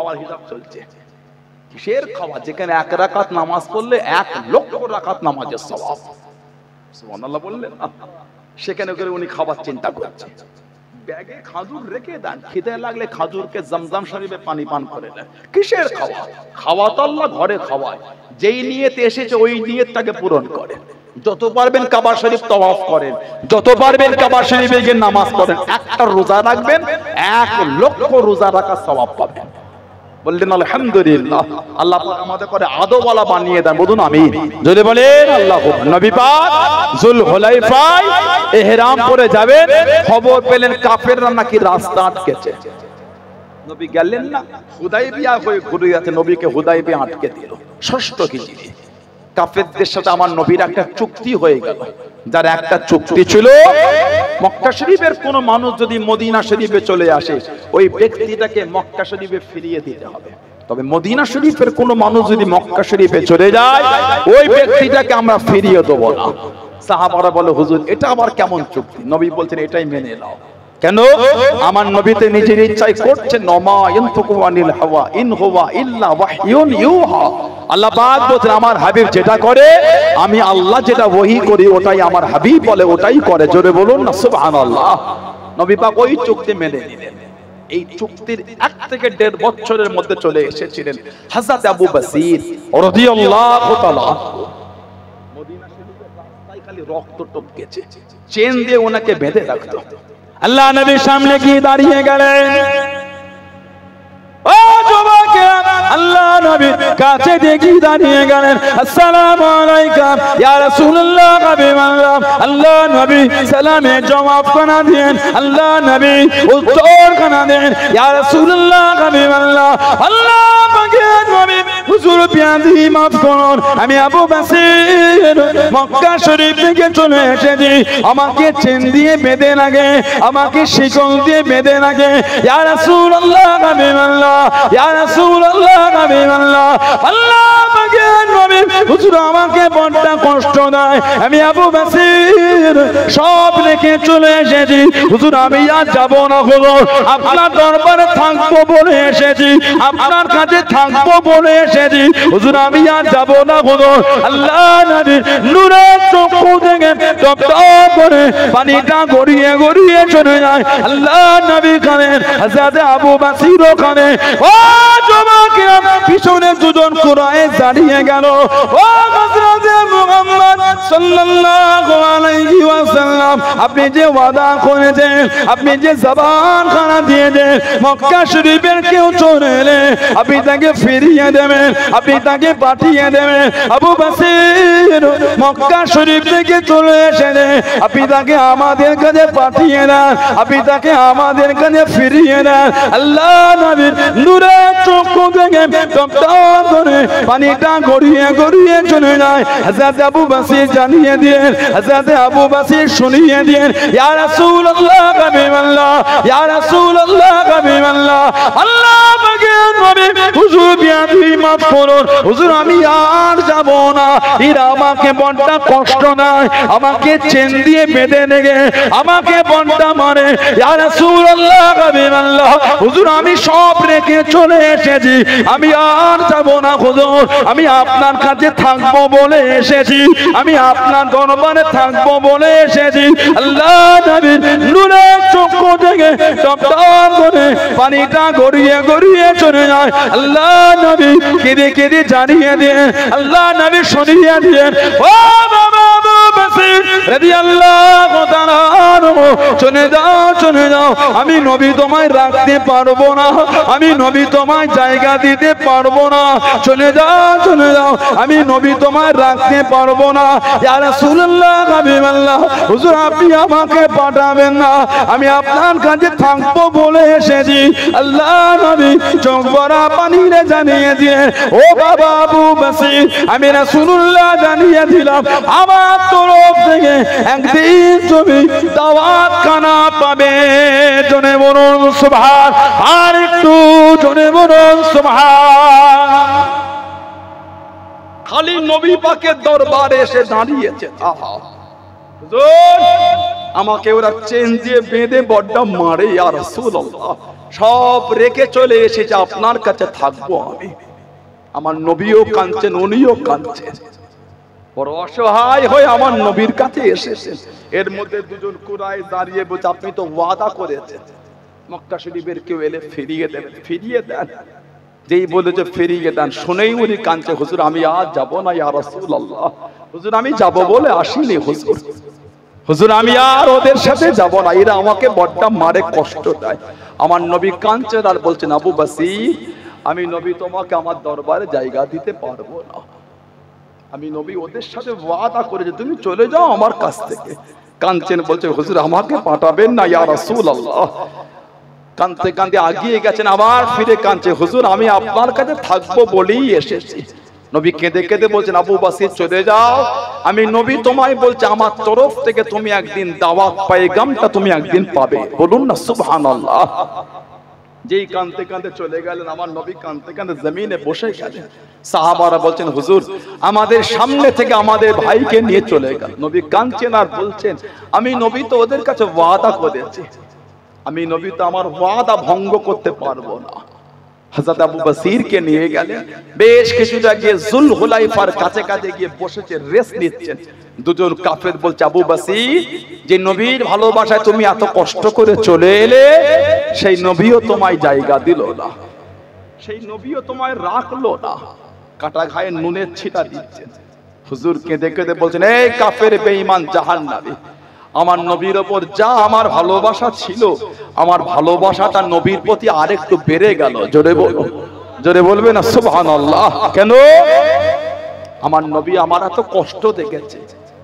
খাওয়ার হিসাব চলছে। কিসের খাওয়া? যেখানে 1 রাকাত নামাজ পড়লে 1 লক্ষ রাকাত নামাজের সওয়াব। সুবহানাল্লাহ বললেন না? সেখানে করে উনি খাবার চিন্তা করছে। ব্যাগে খাজুর রেখে দেন, খিদে লাগলে খাজুরকে জমজম শরীফে পানি পান করে নেন। কিসের খাওয়া? খাওয়া তো আল্লাহ ঘরে খাওয়ায়। যেই নিয়তে এসেছে ওই নিয়তটাকে পূরণ করেন। যত পারবেন কাবা শরীফ তাওয়াফ করেন, যত পারবেন কাবা শরীফে গিয়ে নামাজ পড়েন। একটা রোজা রাখবেন, 1 লক্ষ রোজা রাখার সওয়াব পাবেন। বললেন আলহামদুলিল্লাহ। আল্লাহ পাক আমাদের করে আদওয়ালা বানিয়ে দেন, বলুন আমিন। যদি বলেন আল্লাহ। নবী পাক যুলহুলাইফায় ইহরাম পরে যাবেন, খবর পেলেন কাফেররা নাকি রাস্তা আটকেছে। নবী গেলেন না, হুদাইবিয়া হয়ে ঘুরে যাচ্ছে, নবীকে হুদাইবিয়া আটকে দিল। ষষ্ঠ হিজরি কাফেরদের সাথে আমার নবীর একটা চুক্তি হয়ে গেল। যার একটা চুক্তি ছিল, মক্কা শরীফের কোন মানুষ যদি মদিনা শরীফে চলে আসে, ওই ব্যক্তিটাকে মক্কা শরীফে ফিরিয়ে দিতে হবে। তবে মদিনা শরীফের কোন মানুষ যদি মক্কা শরীফে চলে যায়, ওই ব্যক্তিটাকে আমরা ফিরিয়ে দেব না। সাহাবারা বলে, হুজুর এটা আবার কেমন চুক্তি? নবী বলছেন, এটাই মেনে নাও। কেন? আমার নবীতে নিজের ইচ্ছায় করছেন, নমা ইয়ানতুকু আনিল হাওয়া ইন হুয়া ইল্লা ওয়াহয়ুন ইউহা। আল্লাহ পাক বলেন, আমার হাবিব যেটা করে, আমি আল্লাহ যেটা ওহী করি ওটাই আমার হাবিব বলে, ওটাই করে। জোরে বলুন না সুবহানাল্লাহ। নবী পাক ওই চুক্তি মেনে নিলেন। এই চুক্তির 1 থেকে 1.5 বছরের মধ্যে চলে এসেছিলেন হযরত আবু বসির রাদিয়াল্লাহু তাআলা। মদিনা শরীফের রাস্তায় খালি রক্ত টপকেছে, চেন দিয়ে ওনাকে বেঁধে রাখতো। আল্লাহ নবীর সামনে গিয়ে দাঁড়িয়ে গেলেন। ও যুবকেরা, আল্লাহ নবীর কাছে গিয়ে দাঁড়িয়ে গেলেন। আসসালামু আলাইকুম ইয়া রাসূলুল্লাহ, হাবিবাল্লাহ। আল্লাহ নবী সালামে জবাব কানা দেন, আল্লাহ নবী উত্তর কানা দেন, ইয়া রাসূলুল্লাহ, হাবিবাল্লাহ। আল্লাহ পাকের নবী, হুজুর পিয়াদি মাফ করুন, আমি আবু বসির মক্কা শরীফ থেকে চলে এসেছি। আমাকে চেন দিয়ে বেঁধে লাগে, আমাকে শিকল দিয়ে বেঁধে লাগে। ইয়া রাসূলুল্লাহ, হাবিবাল্লাহ, ইয়া রাসূলুল্লাহ, হাবিবাল্লাহ। আল্লাহ পাকের নবী, হুজুর আমাকে বড় কষ্ট দেয়, আমি আবু বসির সব রেখে চলে এসেছি। হুজুর আমি আর যাব না, হুজুর আপনার দরবারে থাকবো বলে এসেছি, আপনার কাছে থাকবো বলে এসেছি। হুজুর আমি আর যাব না, হুজুর। আল্লাহ নবীর নূরের চক্ষু থেকে টপ টপ করে পানিটা গড়িয়ে গড়িয়ে চলে যায়। আল্লাহ নবী কানের, হযরত আবু বসির ওখানে। ও যুবকেরা, পিছনে দুজন কুরাইশ দাঁড়িয়ে গেল। ও হযরত মুহাম্মদ সাল্লাল্লাহু আলাইহি ওয়াসাল্লাম, আপনি যে ওয়াদা করেছেন, আপনি যে জবান খানা দিয়েছেন, মক্কা শরীফের কেউ চলে এলে আপনি তাকে ফিরিয়ে দেবেন, আপনি তাকে পাঠিয়ে দেবেন। আবু বসির মক্কা শরীফ থেকে চলে এসেছে, আপনি তাকে আমাদের কাছে পাঠিয়ে দেন, আপনি তাকে আমাদের কাছে ফিরিয়ে দেন। আল্লাহ নবীর নূরের চক্ষু থেকে টপ টপ করে পানিটা গড়িয়ে গড়িয়ে চলে যায়। হযরত আবু বসির জানিয়ে দিলেন, হযরত আবু বসির শুনিয়ে দিলেন, ইয়া রাসূলুল্লাহ, হাবিবাল্লাহ, ইয়া রাসূলুল্লাহ, হাবিবাল্লাহ। আল্লাহ পাকের নবী, হুজুর বিয়াদি মাফ করুন, হুজুর আমি আর যাব না। এরা আমাকে বড় কষ্ট দেয়, আমাকে চেন দিয়ে বেঁধে নেগে আমাকে বড় মারে। ইয়া রাসূলুল্লাহ, হাবিবাল্লাহ, হুজুর আমি সব রেখে চলে এসেছি, আমি আর যাব না, হুজুর আমি আপনার কাছে থাকবো বলে এসেছি, আমি আপনার দরবারে থাকবো বলে এসেছি। আল্লাহ নবীর নূরের চক্ষু থেকে টপ টপ করে পানিটা গড়িয়ে গড়িয়ে চলে যায়। আল্লাহ নবী কেঁদে কেঁদে জানিয়ে দেন, আল্লাহ নবী শুনিয়ে দেন, ও বাবা আবু বসির রাদিয়াল্লাহু তাআলা আনহু, চলে যাও চলে যাও, আমি নবী তোমায় রাখতে পারবো না, আমি নবী তোমায় জায়গা দিতে পারবো না, চলে যাও চলে যাও, আমি নবী তোমায় রাখতে পারবো না। ইয়া রাসূলুল্লাহ, হাবিবাল্লাহ, হুজুর আপনি আমাকে পাঠাবেন না, আমি আপনার কাছে থাকবো বলে এসেছি। আল্লাহ নবী চোখ ভরা পানিতে জানিয়ে দিয়ে, ও বাবা আবু বসির, আমি রাসূলুল্লাহ জানিয়ে দিলাম, আমার তরফ থেকে একদিন তুমি দাওয়াত খানা পাবে। জোরে বলুন সুবহান, আর একটু জোরে বলুন সুবহান। খালি নবী পাকের দরবারে এসে দাঁড়িয়েছে। আহা হুজুর, আমাকে ওরা চেন দিয়ে বেঁধে বড্ড মারে ইয়া রাসূলুল্লাহ, সব রেখে চলে এসেছে আপনার কাছে থাকবো আমি। আমার নবীও কাঁদছেন, উনিও কাঁদছেন, বড় অসহায় হয়ে আমার নবীর কাছে এসেছেন। এর মধ্যে দুজন কুরাই দাঁড়িয়ে বলছে, আপনি তো ওয়াদা করেছেন মক্কা শরীফের কেউ এলে ফিরিয়ে দেবেন, ফিরিয়ে দেন। যেই বলেছে ফিরিয়ে দেন, শুনেই উনি কাঁদছে, হুজুর আমি আজ যাব না ইয়া রাসূলুল্লাহ, হুজুর আমি যাব বলে আসিনি হুজুর, হুজুর আমি আর ওদের সাথে যাব না, এরা আমাকে বড্ড মারে, কষ্ট দেয়। আমার নবী কাঁদছেন আর বলছেন, আবু বসির আমি নবী তোমাকে আমার দরবারে জায়গা দিতে পারবো না, আমি নবী ওদের সাথে ওয়াদা করেছি, তুমি চলে যাও আমার কাছ থেকে। কাঁদছেন, বলছে হুজুর আমাকে পাঠাবেন না ইয়া রাসূলুল্লাহ। কাঁদতে কাঁদতে আগিয়ে গেছেন, আবার ফিরে কাঁদছে, হুজুর আমি আপনার কাছে থাকবো বলেই এসেছি। নবী কেঁদে কেঁদে বলছেন, আবু বসির চলে যাও, আমি নবী তোমায় বলছি আমার তরফ থেকে তুমি একদিন দাওয়াত পয়গামটা তুমি একদিন পাবে, বলুন না সুবহানাল্লাহ। যেই কাঁদতে কাঁদতে চলে গেলেন, আমার নবী কাঁদতে কাঁদতে জমিনে বসে গেলেন। সাহাবারা বলছেন, হুজুর আমাদের সামনে থেকে আমাদের ভাইকে নিয়ে চলে গেল। নবী কাঁদছেন আর বলছেন, আমি নবী তো ওদের কাছে ওয়াদা করেছি, আমি নবী তো আমার ওয়াদা ভঙ্গ করতে পারবো না। হযরত আবু বসিরকে নিয়ে গেলেন, বেশ কিছুটা গিয়ে যুলহুলাইফার কাছে কাছে গিয়ে বসেছে, রেস্ট নিচ্ছেন। দুজন কাফের বলছে, আবু বসির যে নবীর ভালোবাসায় তুমি এত কষ্ট করে চলে এলে, সেই নবীও তোমায় জায়গা দিল না, সেই নবীও তোমায় রাখলো না, কাটা ঘায়ে নুনের ছিটা দিচ্ছেন। হুজুর কেঁদে কেঁদে বলছেন, এই কাফের বেঈমান জাহান্নামী, আমার নবীর ওপর যা আমার ভালোবাসা ছিল, আমার ভালোবাসাটা নবীর প্রতি আরেকটু বেড়ে গেল। জোরে বলো, জোরে বলবে না সুবহানাল্লাহ। কেন? আমার নবী আমার এত কষ্ট দেখেছে,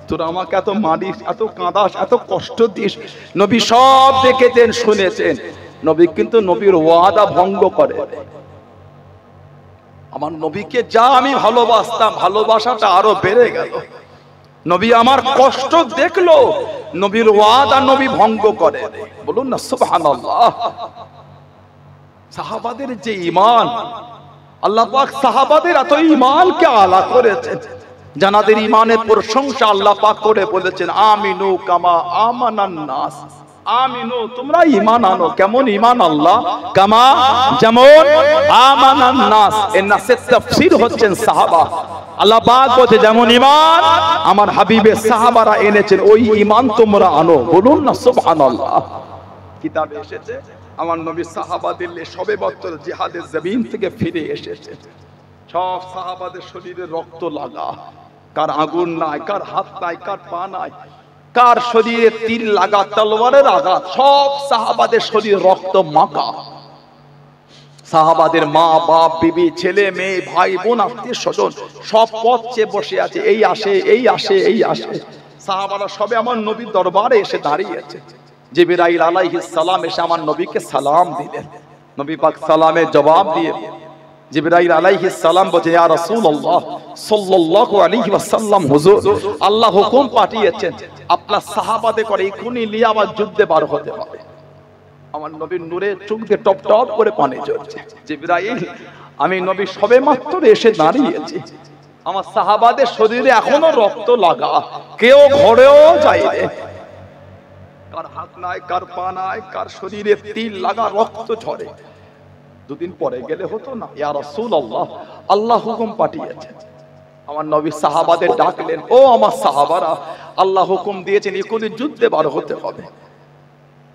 তোরা আমাকে এত মারিস, এত কাঁদাস, এত কষ্ট দিস, নবী সব দেখেছেন শুনেছেন। নবী কিন্তু নবীর ওয়াদা ভঙ্গ করে। আমার নবীকে যা আমি ভালোবাসতাম, ভালোবাসাটা আরো বেড়ে গেল। নবী আমার কষ্ট দেখলো, নবীর ওয়াদা নবী ভঙ্গ করে। বলুন না সুবহানাল্লাহ। সাহাবাদের যে ঈমান, আল্লাহ পাক সাহাবাদের এত ঈমানকে আলা করেছেন, জানাদের ঈমানের প্রশংসা আল্লাহ পাক করে বলেছেন, আমিনু কামা আমানান নাস, আমিনু তোমরা ঈমান আনো। কেমন ঈমান? আল্লাহ কামা, যেমন, আমানান নাস, এর নাসের তাফসীর হচ্ছেন সাহাবা। আল্লাহ পাক বলতে যেমন ঈমান আমার হাবিবের সাহাবারা এনেছেন, ওই ঈমান তোমরা আনো। বলুন না সুবহানাল্লাহ। কিতাবে এসেছে আমার নবী সাহাবাদের নিয়ে সবে বদর জিহাদের জমিন থেকে ফিরে এসেছে। সব সাহাবাদের শরীরে রক্ত লাগা, কার আগুন নাই, কার হাত নাই, কার পা নাই, কার শরীরে তীর লাগা, তলোয়ারের আঘাত, সব সাহাবাদের শরীরে রক্ত মাখা। সাহাবাদের মা বাপ, বিবি, ছেলে মেয়ে, ভাই বোন, আত্মীয় স্বজন সব পথ চেয়ে বসে আছে, এই আসে, এই আসে, এই আসে। সাহাবারা সবে আমার নবীর দরবারে এসে দাঁড়িয়েছে। জিবরাইল আলাইহিস সালাম এসে আমার নবীকে সালাম দিলেন। নবী পাক সালামের জবাব দিয়ে জিবরাইল আলাইহিস সালাম বলে, ইয়া রাসূলুল্লাহ সাল্লাল্লাহু আলাইহি ওয়াসাল্লাম, হুজুর আল্লাহ হুকুম পাঠিয়েছেন আপনার সাহাবাদের করে এখনই নিয়ে আবার যুদ্ধে বার হতে হবে। আমার নবীর নূরে চোখ দিয়ে টপ টপ করে পানি ঝরছে। জিবরাইল, আমি নবী সবে মাত্র এসে দাঁড়িয়েছি, আমার সাহাবাদের শরীরে এখনো রক্ত লাগা, কেউ ঘরেও যায় রে, কার হাত নাই, কার পা নাই, কার শরীরে তীর লাগা, রক্ত ঝরে। দুদিন পরে গেলে হতো না? ইয়া রাসূলুল্লাহ, আল্লাহ হুকুম পাঠিয়েছেন। আমার নবী সাহাবাদের ডাকলেন, ও আমার সাহাবারা, আল্লাহ হুকুম দিয়েছেন এখনই যুদ্ধে বার হতে হবে।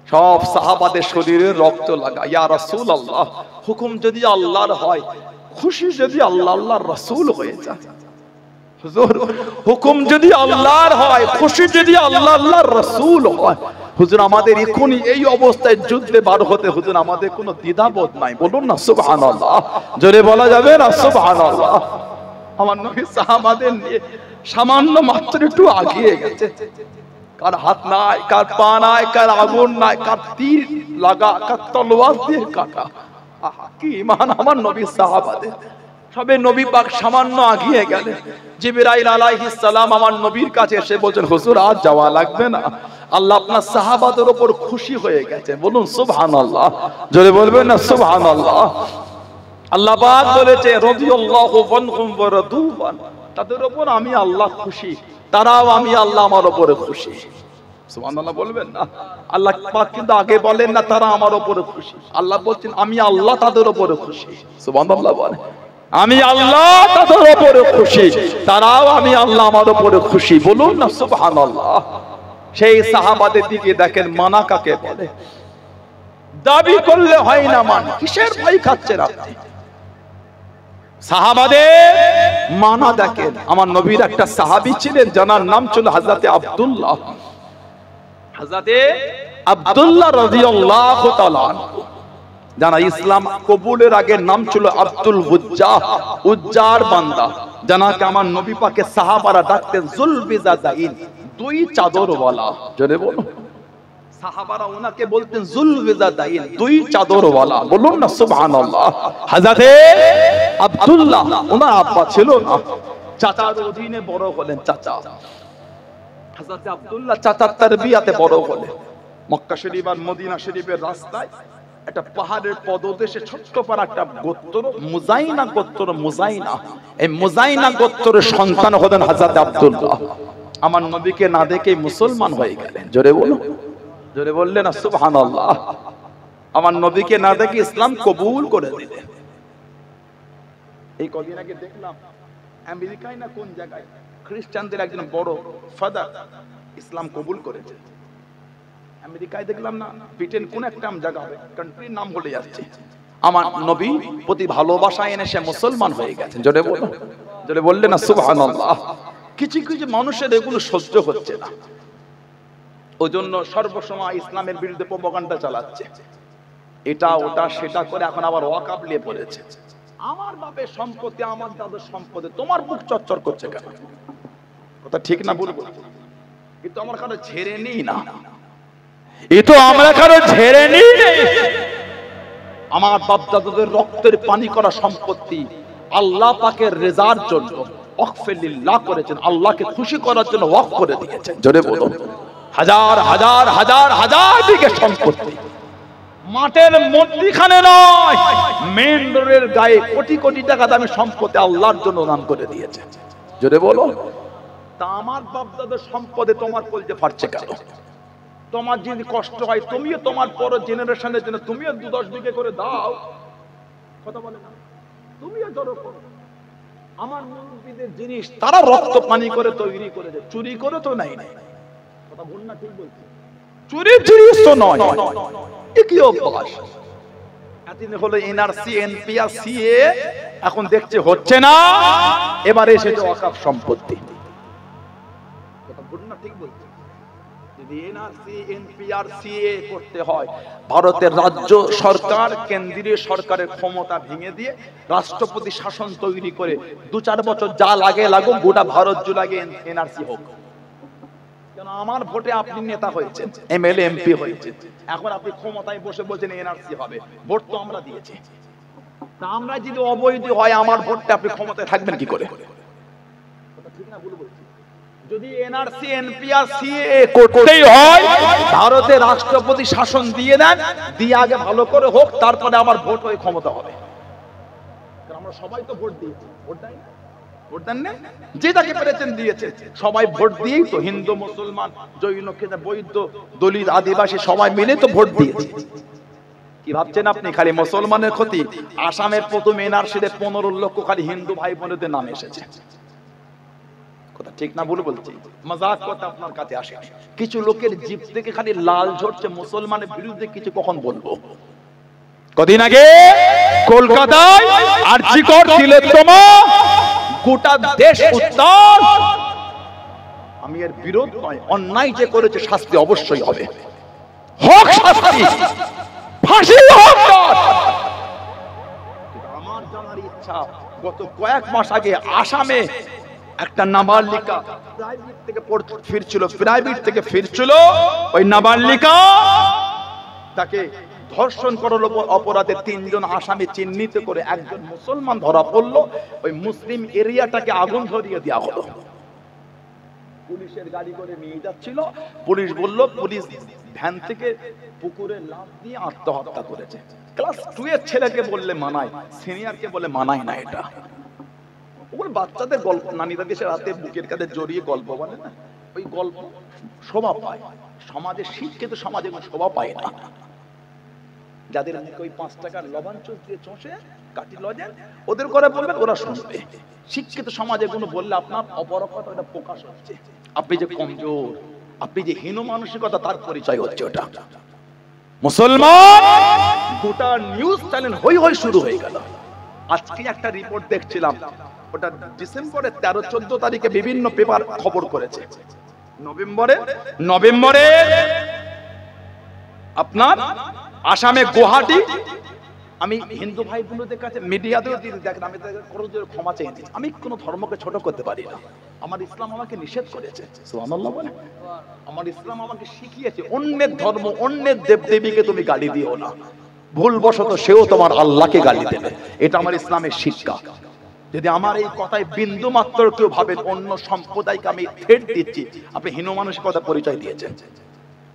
সব সাহাবাদের শরীরে রক্ত লাগা। ইয়া রাসূলুল্লাহ, হুকুম যদি আল্লাহর হয়, খুশি যদি আল্লাহ আল্লাহর রাসূল হয়ে যায়। হুজুর হুকুম যদি আল্লাহর হয়, খুশি যদি আল্লাহ আল্লাহর রাসূল হয়, হুজুর আমাদের এখনই এই অবস্থায় যুদ্ধে বার হতে, হুজুর আমাদের কোনো দ্বিধাবোধ নাই। বলুন না সুবহানাল্লাহ। জোরে বলা যাবে না সুবহানাল্লাহ। আমার নবী সাহাবাদের নিয়ে সামান্য মাত্র একটু আগিয়ে গেছে, কার হাত নাই, কার পা নাই, কার আগুন নাই, কার তীর লাগা, কার তলোয়ার দিয়ে কাটা। আহা কি ঈমান আমার নবী সাহাবাদের। সবে নবী পাক সামান্য আগিয়ে গেলেন। জিবরাইল আলাইহিস সালাম আমার নবীর কাছে এসে বলেন, হুজুর আজ যাওয়া লাগবে না, আল্লাহ আপনার সাহাবাদের উপর খুশি হয়ে গেছে। বলুন সুবহানাল্লাহ। জোরে বলবেন না সুবহানাল্লাহ। আল্লাহ পাক বলেছে, রাদিয়াল্লাহু আনহুম ওয়া রাদু আন, তাদের উপর আমি আল্লাহ খুশি, তারাও আমি আল্লাহ আমার উপরে খুশি। সুবহানাল্লাহ বলবেন না? আল্লাহ পাক কিন্তু আগে বলেন না তারা আমার উপরে খুশি, আল্লাহ বলছেন আমি আল্লাহ তাদের উপরে খুশি। সুবহানাল্লাহ বলেন, আমি আল্লাহ তাদের উপরে খুশি, তারাও আমি আল্লাহ আমার উপরে খুশি। বলুন না সুবহানাল্লাহ। সেই সাহাবাদের দিকে দেখেন, মানা কাকে বলে? দাবি করলে হয় না মান, কিসের ভয় খাচ্ছেন আপনি? সাহাবাদের মানা দেখেন। আমার নবীর একটা সাহাবী ছিলেন যার নাম ছিল হযরতে আব্দুল্লাহ। হযরতে আব্দুল্লাহ রাদিয়াল্লাহু তাআলা যারা ইসলাম কবুলের আগে নাম ছিল আব্দুল উজ্জাহ, উজ্জার বান্দা, যাকে আমার নবী পাকে সাহাবারা ডাকতেন জুলবিজাদাইন, দুই চাদরওয়ালা। জোরে বলো, সাহাবারা ওনাকে বলতেন জুলবিজাদাইন, দুই চাদরওয়ালা। বলুন না সুবহানাল্লাহ। হযরতে আব্দুল্লাহ ওনার আব্বা ছিল না, চাচার অধীনে বড় হলেন। চাচা হযরতে আব্দুল্লাহ চাচার তারবিয়াতে বড় হলেন। মক্কা শরীফ আর মদিনা শরীফের রাস্তায় একটা পাহাড়ের পদদেশে ছোট্ট পাড়া একটা গোত্র, মুজাইনা গোত্র। মুজাইনা, এই মুজাইনা গোত্রের সন্তান হলেন হযরত আব্দুল্লাহ। আমার নবীকে না দেখে মুসলমান হয়ে গেলেন। জোরে বলো, জোরে বললেন না সুবহানাল্লাহ। আমার নবীকে না দেখে ইসলাম কবুল করে দিলেন। এই কদিন আগে দেখলাম আমেরিকায় না কোন জায়গায় খ্রিস্টানদের একজন বড় ফাদার ইসলাম কবুল করেছে। আমেরিকায় দেখলাম না, ব্রিটেন কোন একটা জায়গা হবে, কান্ট্রির নাম বলে যাচ্ছে। আমার নবী প্রতি ভালোবাসা এনে সে মুসলমান হয়ে গেছেন। জোরে বলো, জোরে বললেন না সুবহানাল্লাহ। কিছু কিছু মানুষের এগুলো সহ্য হচ্ছে না, ওই জন্য সর্বসময় ইসলামের বিরুদ্ধে প্রপাগান্ডা চালাচ্ছে, এটা ওটা সেটা করে এখন আবার ওয়াকাব নিয়ে পড়েছে। আমার বাপের সম্পত্তি, আমার দাদুর সম্পত্তি, তোমার বুক চচ্চর করছে কেন? কথা ঠিক না বলবো? কিন্তু আমার কারো ঝেড়ে নিই না, এ তো আমরা কারো ঝেড়ে নিই। আমার বাপ দাদুদের রক্তের পানি করা সম্পত্তি আল্লাহ পাকের রেজার জন্য ওয়াকফিল্লাহ করেছেন, আল্লাহকে খুশি করার জন্য ওয়াকফ করে দিয়েছেন। জোরে বলুন, হাজার হাজার হাজার হাজার বিঘে সম্পত্তি মাঠের মধ্যখানে নয়, মেইন রোডের গায়ে কোটি কোটি টাকা দামের সম্পত্তি আল্লাহর জন্য দান করে দিয়েছে। জোরে বলো, তা আমার বাপ দাদার সম্পদে তোমার কলজে ফাটছে কেন? তোমার যদি কষ্ট হয় তুমিও তোমার পরের জেনারেশনের জন্য তুমিও 2-10 বিঘে করে দাও। কথা বলে না, তুমিও ধরো করো। আমার মুরব্বিদের জিনিস তারা রক্ত পানি করে তৈরি করেছে, চুরি করে তো নাই। কথা বল না, ঠিক বলছি? চুরির জিনিস তো নয়, কি অভ্যাস। এতদিন হলো এনআরসি, এনপিআর, সিএ, এখন দেখছে হচ্ছে না, এবারে এসেছে ওয়াকফ সম্পত্তি। কথা বল না, ঠিক বলছি? যদি এনআরসি, এনপিআর, সিএ করতে হয়, ভারতের রাজ্য সরকার কেন্দ্রীয় সরকারের ক্ষমতা ভেঙে দিয়ে রাষ্ট্রপতি শাসন তৈরি করে 2-4 বছর যা লাগে লাগুক, গোটা ভারত জুড়ে এনআরসি হোক। কেন আমার ভোটে আপনি নেতা হয়েছেন, এমএলএ, এমপি হয়েছে, এখন আপনি ক্ষমতায় বসে বলছেন এনআরসি হবে। ভোট তো আমরা দিয়েছি, তা আমরা যদি অবৈধ হয় আমার ভোটটা, আপনি ক্ষমতায় থাকবেন কি করে? ঠিক না, বলবো? যদি এনআরসি, এনপিআর, সিএ করতেই হয়, ভারতের রাষ্ট্রপতি শাসন দিয়ে দেন, দিয়ে আগে ভালো করে হোক, তারপরে আমার ভোট হয়ে ক্ষমতা হবে। আমরা সবাই তো ভোট দিয়েছি, ভোট দেয় না? ভোট দেন না? যে যাকে পেরেছেন দিয়েছে, সবাই ভোট দিয়েই তো, হিন্দু, মুসলমান, জৈন, বৌদ্ধ, দলিত, আদিবাসী সবাই মিলে তো ভোট দিয়েছে। কি ভাবছেন আপনি খালি মুসলমানের ক্ষতি? আসামের প্রথম এনআরসিতে 15 লক্ষ খালি হিন্দু ভাই বোনদের নাম এসেছে। কথা ঠিক না ভুল বলছি? মজাক কথা আপনার কাছে আসে। কিছু লোকের জিভ থেকে খালি লাল ঝরছে, মুসলমানের বিরুদ্ধে কিছু কখন বলবো। কদিন আগে কলকাতায় আরজিকর তিলোত্তমা, গোটা দেশ উত্তাল। আমি এর বিরোধ নয়, অন্যায় যে করেছে শাস্তি অবশ্যই হবে, হোক শাস্তি, ফাঁসি হোক। আমার জানার ইচ্ছা, গত কয়েক মাস আগে আসামে একটা নাবালিকা প্রাইভেট থেকে ফিরছিল, ওই নাবালিকা তাকে ধর্ষণ করার অপরাধে 3 জন আসামি চিহ্নিত করে একজন মুসলমান ধরা পড়লো। ওই মুসলিম এরিয়াটাকে আগুন ধরিয়ে দেওয়া হলো। পুলিশের গাড়ি করে নিয়ে যাচ্ছিল, পুলিশ বলল পুলিশ ভ্যান থেকে পুকুরে লাফ দিয়ে আত্মহত্যা করেছে। ক্লাস 2 এর ছেলেকে বললে মানায়, সিনিয়রকে বলে মানায় না। এটা ওগুলো বাচ্চাদের গল্প, নানি দাদি এসে রাতে বুকের কাঁধে জড়িয়ে গল্প বলে না, ওই গল্প শোভা পায়, সমাজে শিক্ষিত সমাজে শোভা পায় না। যাদের মুখে ওই 5 টাকার লবণ চোষ দিয়ে চষে কাটি লজেন, ওদের করে বলবেন, ওরা শুনবে। শিক্ষিত সমাজে কোনো বললে আপনার অপরকতা ওটা প্রকাশ হচ্ছে, আপনি যে কমজোর, আপনি যে হীন মানসিকতা, তার পরিচয় হচ্ছে ওটা। মুসলমান গোটা নিউজ চ্যানেল হই হই শুরু হয়ে গেল। আজকে একটা রিপোর্ট দেখছিলাম, ওটা ডিসেম্বরের 13-14 তারিখে বিভিন্ন পেপার খবর করেছে। নভেম্বরে আপনার আসামে গুয়াহাটি, আমি হিন্দু ভাই বোনদের কাছে মিডিয়াতেও দেখেন, আমি ক্ষমা চাই, আমি কোনো ধর্মকে ছোট করতে পারি না। আমার ইসলাম আমাকে নিষেধ করেছে, সুবহানাল্লাহ বলে। আমার ইসলাম আমাকে শিখিয়েছে অন্যের ধর্ম, অন্যের দেবদেবীকে তুমি গালি দিও না, ভুলবশত সেও তোমার আল্লাহকে গালি দেবে। এটা আমার ইসলামের শিক্ষা। যদি আমার এই কথায় বিন্দু মাত্র কেউ ভাবেন অন্য সম্প্রদায়কে আমি থ্রেট দিচ্ছি, আপনি হীন মানসিকতা পরিচয় দিয়েছেন।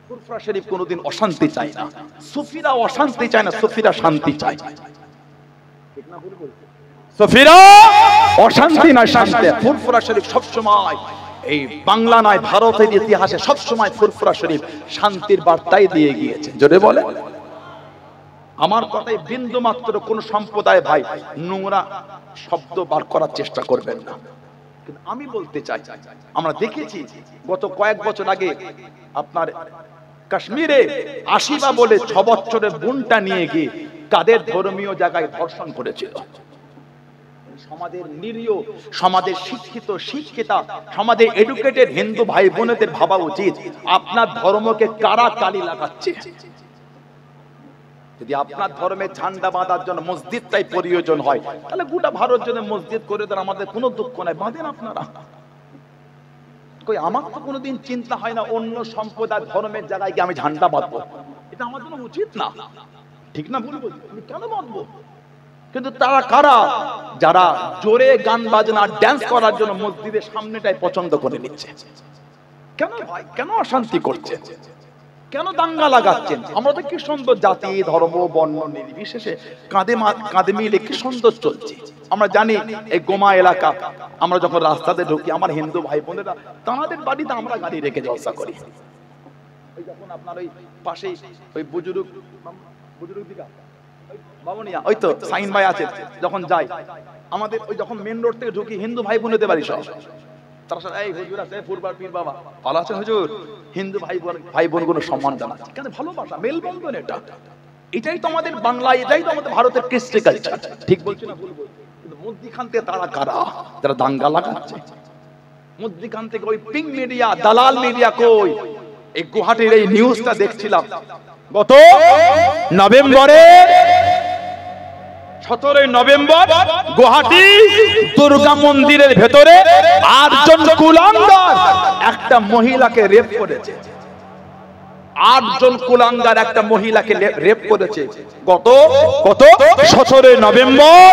ফুরফুরা শরীফ কোনোদিন অশান্তি চায় না, সুফিরা অশান্তি চায় না, সুফিরা শান্তি চায়। ঠিক না ভুল বলছি? সুফিরা অশান্তি না শান্তি। ফুরফুরা শরীফ সবসময়, এই বাংলা নয় ভারতের ইতিহাসে সবসময় ফুরফুরা শরীফ শান্তির বার্তাই দিয়ে গিয়েছে। জোরে বলে। আমার কথায় বিন্দু মাত্র কোন সম্প্রদায় ভাই নোংরা শব্দ বার করার চেষ্টা করবেন না। কিন্তু আমি বলতে চাই, আমরা দেখেছি গত কয়েক বছর আগে আপনার কাশ্মীরে আশিবা বলে 6 বছরের বোনটা নিয়ে গিয়ে কাদের ধর্মীয় জায়গায় ধর্ষণ করেছিল। সমাজের নিরীহ, সমাজের শিক্ষিতা, সমাজের এডুকেটেড হিন্দু ভাই বোনেদের ভাবা উচিত আপনার ধর্মকে কারা কালি লাগাচ্ছে। যদি আপনার ধর্মের ঝান্ডা বাঁধার জন্য মসজিদটাই প্রয়োজন হয়, তাহলে গোটা ভারত জন্য মসজিদ করে দেন, আমাদের কোনো দুঃখ নাই, বাঁধেন আপনারা। কই আমার তো কোনোদিন চিন্তা হয় না অন্য সম্প্রদায় ধর্মের জায়গায় গিয়ে আমি ঝান্ডা বাঁধবো, এটা আমার জন্য উচিত না। ঠিক না ভুল বলছি? আমি কেন বাঁধবো? কিন্তু তারা কারা? যারা জোরে গান বাজনা ড্যান্স করার জন্য মসজিদের সামনেটাই পছন্দ করে নিচ্ছে। কেন ভাই, কেন অশান্তি করছে, কেন দাঙ্গা লাগাচ্ছেন? আমরা তো কি সুন্দর জাতি ধর্ম বর্ণ নির্বিশেষে কাঁধে মিলে কি সুন্দর চলছে। আমরা জানি এই গোমা এলাকা, আমরা যখন রাস্তাতে ঢুকি আমার হিন্দু ভাই বোনেরা তাদের বাড়িতে আমরা গাড়ি রেখে জলসা করি। ওই যখন আপনার ওই পাশে ওই বুজুর্গ দিকা বাবুনিয়া, ওই তো সাইন ভাই আছে, যখন যাই আমাদের ওই যখন মেন রোড থেকে ঢুকি হিন্দু ভাই বোনেদের বাড়ি সব, তারা এই হুজুর আছে ফুরবার পীর বাবা ভালো আছে হুজুর, হিন্দু ভাই বোন গুলো সম্মান জানাচ্ছে। কেন? ভালোবাসা, মেলবন্ধন। এটাই তো আমাদের বাংলা, এটাই তো আমাদের ভারতের কৃষ্টি কালচার। ঠিক বলছি না ভুল বলছি? কিন্তু মধ্যখান থেকে তারা কারা যারা দাঙ্গা লাগাচ্ছে? মধ্যখান থেকে ওই পিং মিডিয়া, দালাল মিডিয়া কই? এই গুয়াহাটির এই নিউজটা দেখছিলাম গত নভেম্বরে, 17 নভেম্বর গুয়াহাটি দুর্গা মন্দিরের ভেতরে 8 জন কুলাঙ্গার একটা মহিলাকে রেপ করেছে। 8 জন কুলাঙ্গার একটা মহিলাকে রেপ করেছে গত 17 নভেম্বর,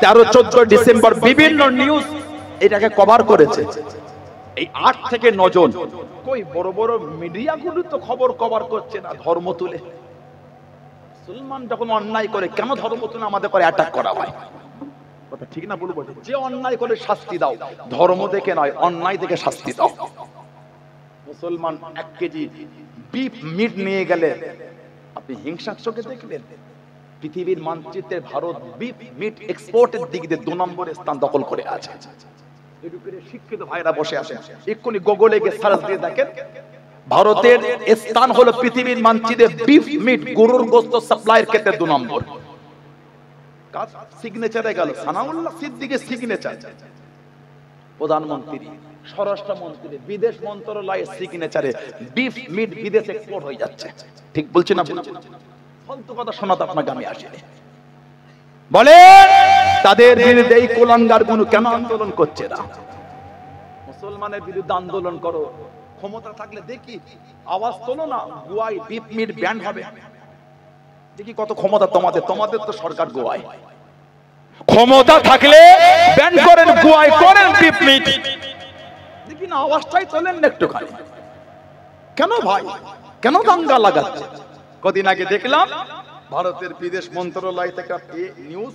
13-14 ডিসেম্বর বিভিন্ন নিউজ এটাকে কভার করেছে। এই 8 থেকে 9 জন, কই বড় বড় মিডিয়াগুলো তো খবর কভার করছে না ধর্ম তুলে। মুসলমান যখন অন্যায় করে কেন ধর্ম তুলে আমাদের করে অ্যাটাক করা হয়? কথা ঠিক না বলবো? যে অন্যায় করে শাস্তি দাও, ধর্ম দেখে নয়, অন্যায় দেখে শাস্তি দাও। মুসলমান 1 কেজি বিফ মিট নিয়ে গেলে আপনি হিংসার চোখে দেখলেন? পৃথিবীর মানচিত্রে ভারত বিফ মিট এক্সপোর্টের দিক দিয়ে 2 নম্বরের স্থান দখল করে আছে। এডুকেটেড শিক্ষিত ভাইরা বসে আছেন, এক্ষুনি গুগলে গিয়ে সার্চ দিয়ে দেখেন ভারতের স্থান হলো পৃথিবীর মানচিত্রে বিফ মিট গরুর গোশত সাপ্লাইয়ের ক্ষেত্রে 2 নম্বর। কাজ সিগনেচারে গেল, সানাউল্লাহ সিদ্দিকের সিগনেচার, প্রধানমন্ত্রী, স্বরাষ্ট্রমন্ত্রী, বিদেশ মন্ত্রণালয়ের সিগনেচারে বিফ মিট বিদেশ এক্সপোর্ট হয়ে যাচ্ছে। ঠিক বলছি না? ফালতু কথা শোনাতে আপনাকে আমি আসিনি। বলে তাদের বিরুদ্ধে এই কুলাঙ্গার গুলো কেন আন্দোলন করছে না? মুসলমানের বিরুদ্ধে আন্দোলন করো, ক্ষমতা থাকলে দেখি আওয়াজ তোলো না, গোয়ায় বিফ মিট ব্যান্ড হবে, দেখি কত ক্ষমতা তোমাদের। তোমাদের তো সরকার গোয়ায়, ক্ষমতা থাকলে ব্যান্ড করেন, গোয়ায় করেন বিফ মিট, দেখি না আওয়াজটাই তোলেন না একটুখানি। কেন ভাই, কেন দাঙ্গা লাগাচ্ছে? কদিন আগে দেখলাম ভারতের বিদেশ মন্ত্রণালয় থেকে নিউজ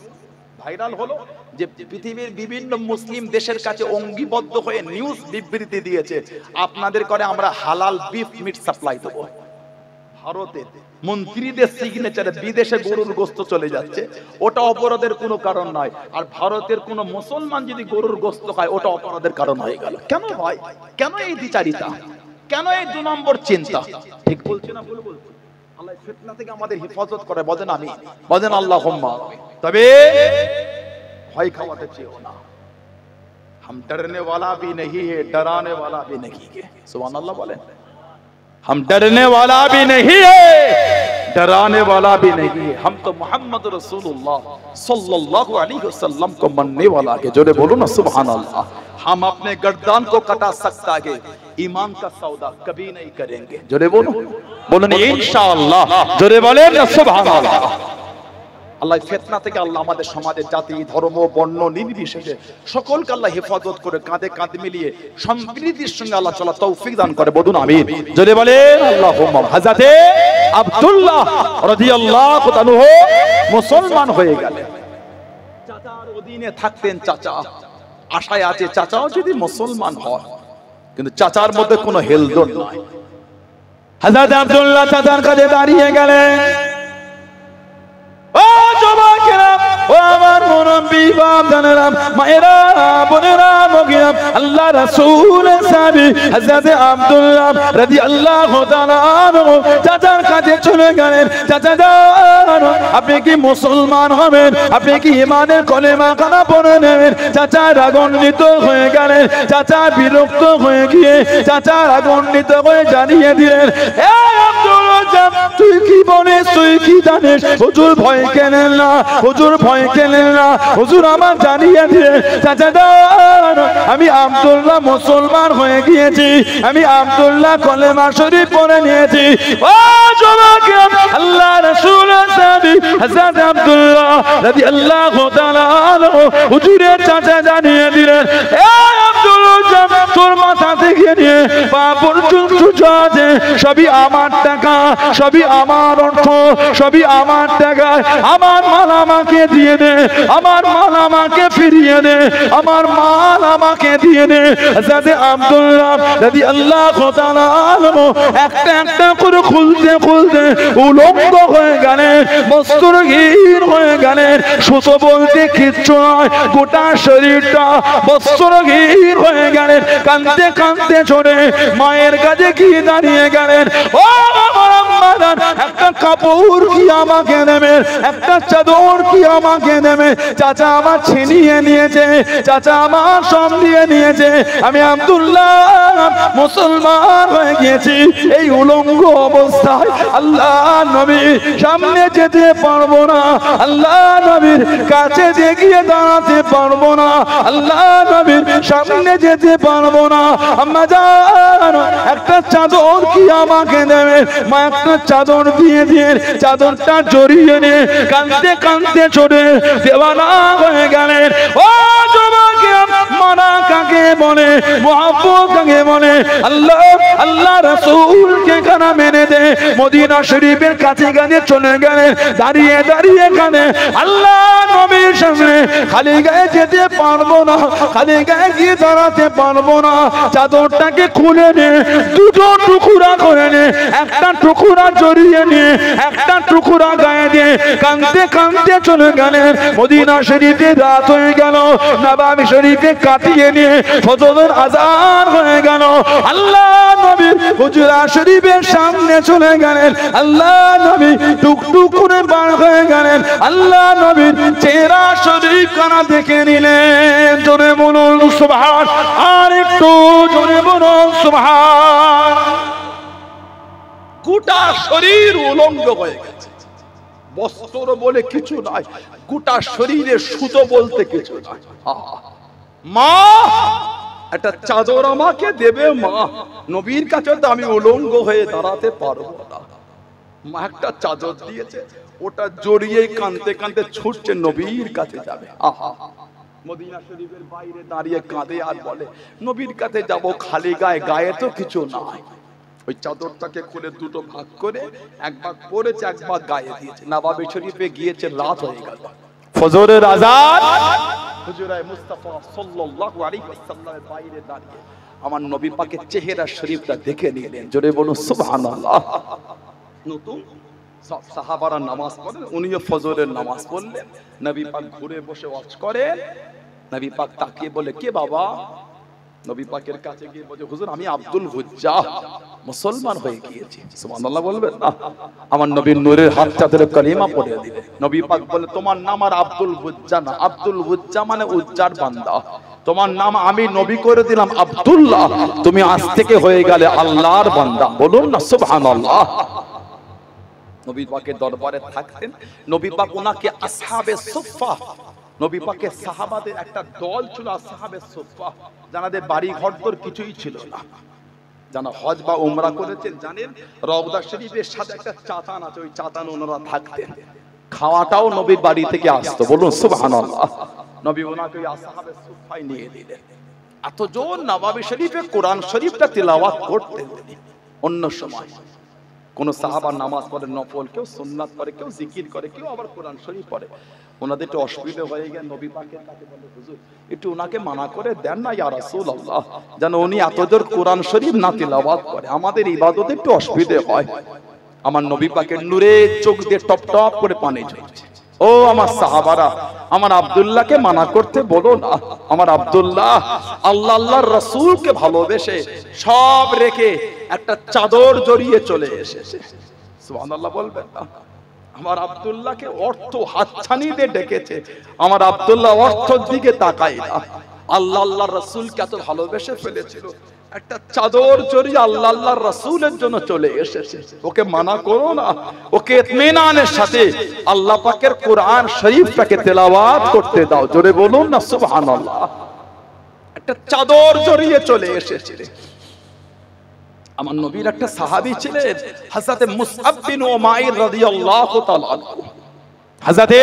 ভাইরাল হলো, যে পৃথিবীর বিভিন্ন মুসলিম দেশের কাছে অঙ্গীবদ্ধ হয়ে নিউজ বিবৃতি দিয়েছে আপনাদের করে আমরা হালাল বিফ মিট সাপ্লাই দেবো। ভারতের মন্ত্রীদের সিগনেচারে বিদেশে গরুর গোশত চলে যাচ্ছে, ওটা অপরাধের কোনো কারণ নয়। আর ভারতের কোনো মুসলমান যদি গরুর গোশত খায় ওটা অপরাধের কারণ হয়ে গেল। কেন ভাই, কেন এই দ্বিচারিতা, কেন এই 2 নম্বর চিন্তা? ঠিক বলছি না ভুল বলছি? আল্লাহ ফিতনা থেকে আমাদের হেফাজত করে, বলেন আমি, বলেন আল্লাহুম্মা। তবে ভয় খাওয়াতে চেও না। हम डरने वाला भी नहीं है, डराने वाला भी नहीं है। सुभान अल्लाह बोलें। हम डरने वाला भी नहीं है, डराने वाला भी नहीं है। हम तो मोहम्मद रसूलुल्लाह सल्लल्लाहु अलैहि वसल्लम को मानने वाला है। जोरे बोलो ना सुभान अल्लाह। हम अपने गर्दन को कटा सकता है, ईमान का सौदा कभी नहीं करेंगे। जोरे बोलो, बोलो ना इंशाअल्लाह। जोरे बोले ना सुभान अल्लाह। আল্লাহ ফিতনা থেকে আল্লাহ আমাদের সমাজের জাতি ধর্ম বর্ণ নির্বিশেষে সকলকে আল্লাহ হেফাজত করে কাঁধে কাঁধ মিলিয়ে সম্প্রীতির সঙ্গে আল্লাহ চলা তৌফিক দান করে, বলুন আমিন। জোরে বলেন আল্লাহুম্মা। হযরতে আব্দুল্লাহ রাদিয়াল্লাহু তাআলা মুসলমান হয়ে গেলেন। চাচার অধীনে থাকতেন, চাচা আশায় আছে চাচাও যদি মুসলমান হয়, কিন্তু চাচার মধ্যে কোনো হেলদোল নাই। হযরত আব্দুল্লাহ চাচার কাছে দাঁড়িয়ে গেলেন। ও যুবকেরা, ও আমার মুরব্বি বাপদানেরা, মায়েরা, বোনেরা, মগিরা, আল্লাহ রাসূলের সাহাবী হযরত আব্দুল্লাহ রাদিয়াল্লাহু তাআলা আনহু চাচার কাছে চলে গেলেন। চাচা যান, আপনি কি মুসলমান হবেন? আপনি কি ঈমানের কলেমা খানা পড়ে নেবেন? চাচা রাগান্বিত হয়ে গেলেন। চাচা বিরক্ত হয়ে গিয়ে চাচা রাগান্বিত হয়ে জানিয়ে দিলেন, এ আব্দুল্লাহ, তুই কি বলিস, তুই কি জানিস? হুজুর ভয় কেনেন না, হুজুর ভয় কেনেন না, হুজুর আমার জানিয়ে দিয়ে চাচা যান, আমি আব্দুল্লাহ মুসলমান হয়ে গিয়েছি, আমি আব্দুল্লাহ কলেমা শরীফ পড়ে নিয়েছি। ও যুবকেরা, আল্লাহ রাসূলের সাহাবী হযরত আব্দুল্লাহ রাদিয়াল্লাহু তাআলা আনহু হুজুরের চাচা জানিয়ে দিলেন, এ আব্দুল্লাহ, তোর মাথা থেকে নিয়ে পা পর্যন্ত যা আছে সবই আমার টাকা, সবই আমার অর্থ, সবই আমার টাকা। আমার মাল আমাকে দিয়ে দে, আমার মাল আমাকে ফিরিয়ে দে, আমার মাল আমাকে দিয়ে দে। হযরত আব্দুল্লাহ রাদিয়াল্লাহু তাআলা আনহু একটা একটা করে খুলতে খুলতে উলঙ্গ হয়ে গেলেন, বস্ত্রহীন হয়ে গেলেন। সুতো বলতে কিচ্ছু নয়, গোটা শরীরটা বস্ত্রহীন হয়ে গেলেন। কাঁদতে কাঁদতে চলে মায়ের কাছে গিয়ে দাঁড়িয়ে গেলেন, ও আমার আম্মা জান, একটা কাপড় কি আমাকে দেবেন? একটা চাদর কি আমাকে দেবে? চাচা আমার ছিনিয়ে নিয়েছে, চাচা আমার সব দিয়ে নিয়েছে, আমি আব্দুল্লাহ মুসলমান হয়ে গিয়েছি। এই উলঙ্গ অবস্থায় আল্লাহ নবী সামনে যেতে পারবো না, আল্লাহ নবীর কাছে গিয়ে দাঁড়াতে পারবো না, আল্লাহ নবীর সামনে যেতে পারবো না। আম্মা জান, একটা চাদর কি আমাকে দেবে? মা একটা চাদর দিয়ে দিয়ে চাদরটা জড়িয়ে নিয়ে কাঁদতে কাঁদতে চলে দেওয়ানা হয়ে গেলেন। ও যুবকেরা, মানা কাকে বলে, মুহাব্বত কাকে বলে? আল্লাহ আল্লাহ রাসূলকে কানা মেনে দে। মদিনা শরীফের কাছে কাছে চলে গেলেন, দাঁড়িয়ে দাঁড়িয়ে কানে আল্লাহ নবীর সামনে খালি গায়ে যেতে পারবো না, খালি গায়ে গিয়ে দাঁড়াতে পারবো না। চাদরটাকে খুলে নে, দুটো টুকরা করে নে, একটা টুকরা জড়িয়ে নিয়ে একটা টুকরা গায়ে দিয়ে কাঁদতে কাঁদতে চলে গেলেন। মদিনা শরীফে রাত হয়ে গেল, নববী শরীফে কাটিয়ে নিয়ে ফজরের আযান হয়ে গেল। আল্লাহ নবী হুজরা শরীফের সামনে চলে গেলেন, আল্লাহ নবী টুকটুক করে বার হয়ে গেলেন। আল্লাহ নবীর চেহারা শরীফ কানা দেখে নিলেন। জোরে বলুন সুবহান, আর একটু জোরে বলুন সুবহান। গোটা শরীর উলঙ্গ হয়ে গেছে, বস্ত্র বলে কিছু নাই, গোটা শরীরে সুতো বলতে কিছু নাই। মা একটা চাদর আমাকে দেবে মা, নবীর কাছে তো আমি উলঙ্গ হয়ে দাঁড়াতে পারবো না। মা একটা চাদর দিয়েছে, ওটা জড়িয়ে কাঁদতে কাঁদতে ছুটছে নবীর কাছে যাবে। আহা, মদিনা শরীফের বাইরে দাঁড়িয়ে কাঁদে আর বলে, নবীর কাছে যাব খালি গায়ে, গায়ে তো কিছু নাই। ওই চাদরটাকে খুলে দুটো ভাগ করে এক ভাগ পরেছে, এক ভাগ গায়ে দিয়েছে। নববী শরীফে গিয়েছে, রাত হয়ে গেল, ফজরের আযান হুজুরায়ে মুস্তাফা সাল্লাল্লাহু আলাইহি ওয়াসাল্লামের বাইরে দাঁড়িয়ে আমার নবী পাকের চেহারা শরীফটা দেখে নিলেন। জোরে বলুন সুবহানাল্লাহ। নতুন সব সাহাবারা নামাজ পড়েন, উনিও ফজরের নামাজ পড়লেন। নবী পাক ঘুরে বসে ওয়াজ করেন। নবী পাক তাকিয়ে বলে, কে বাবা? নবী পাকের কাছে গিয়ে বলে, হুজুর আমি আব্দুল হুজ্জাহ, মুসলমান হয়ে গিয়েছি। সুবহানাল্লাহ বলবেন না? আমার নবীর নূরের হাতটা ধরে কালিমা পড়ে দিলেন। নবী পাক বলে, তোমার নাম আর আব্দুল হুজ্জা না, আব্দুল হুজ্জা মানে উজ্জার বান্দা। তোমার নাম আমি নবী করে দিলাম আব্দুল্লাহ, তুমি আজ থেকে হয়ে গেলে আল্লাহর বান্দা। বলুন না সুবহানাল্লাহ। নবী পাকের দরবারে থাকতেন। নবী পাক ওনাকে আসহাবে সুফফা, নবী পাকের সাহাবাদের একটা দল ছিল আসহাবে সুফফা, যাদের বাড়ি ঘরদর কিছুই ছিল না। যারা হজ বা উমরা করেছেন জানেন, রওজা শরীফের সাথে একটা চাতান আছে, ওই চাতান ওনারা থাকতেন। খাওয়াটাও নবীর বাড়ি থেকে আসতো। বলুন সুবহানাল্লাহ। নবী ওনাকে আসহাবে সুফফায় নিয়ে দিলেন। এতজন নববী শরীফে কোরআন শরীফটা তিলাওয়াত করতেন। অন্য সময় কোন সাহাবা নামাজ পড়ে নফল, কেউ সুন্নাত পড়ে, কেউ জিকির করে, কেউ আবার কোরআন শরীফ পড়ে। ওনাদের একটু অসুবিধা হয়ে গেল, নবী পাকের কাছে বলে, হুজুর একটু ওনাকে মানা করে দেন না ইয়া রাসূলুল্লাহ, যেন উনি এতজোর কোরআন শরীফ না তিলাওয়াত করে, আমাদের ইবাদতে একটু অসুবিধা হয়। আমার নবী পাকের নূরে চোখ দিয়ে টপ টপ করে পানি ঝরছে। ও আমার সাহাবারা, আমার আব্দুল্লাহকে মানা করতে বলো না। আমার আব্দুল্লাহ আল্লাহ আল্লাহর রাসূলকে ভালোবেসে সব রেখে একটা চাদর জড়িয়ে চলে এসেছে। সুবহানাল্লাহ বলবেন না? আমার আব্দুল্লাহকে অর্থ হাতছানি দিয়ে ডেকেছে। আমার আব্দুল্লাহ অর্থের দিকে তাকায় না। আল্লাহ আল্লাহর রাসূলকে এত ভালোবেসে ফেলেছিল, একটা চাদর জড়িয়ে আল্লাহ আল্লাহর রাসূলের জন্য চলে এসেছে। ওকে মানা করো না, ওকে ইতমিনানের সাথে আল্লাহ পাকের কোরআন শরীফটাকে তেলাওয়াত করতে দাও। জোরে বলুন না সুবহানাল্লাহ। একটা চাদর জড়িয়ে চলে এসেছে। আমার নবীর একটা সাহাবী ছিলেন হযরত মুসআব বিন উমাইর রাদিয়াল্লাহু তাআলা আনহু। হযরত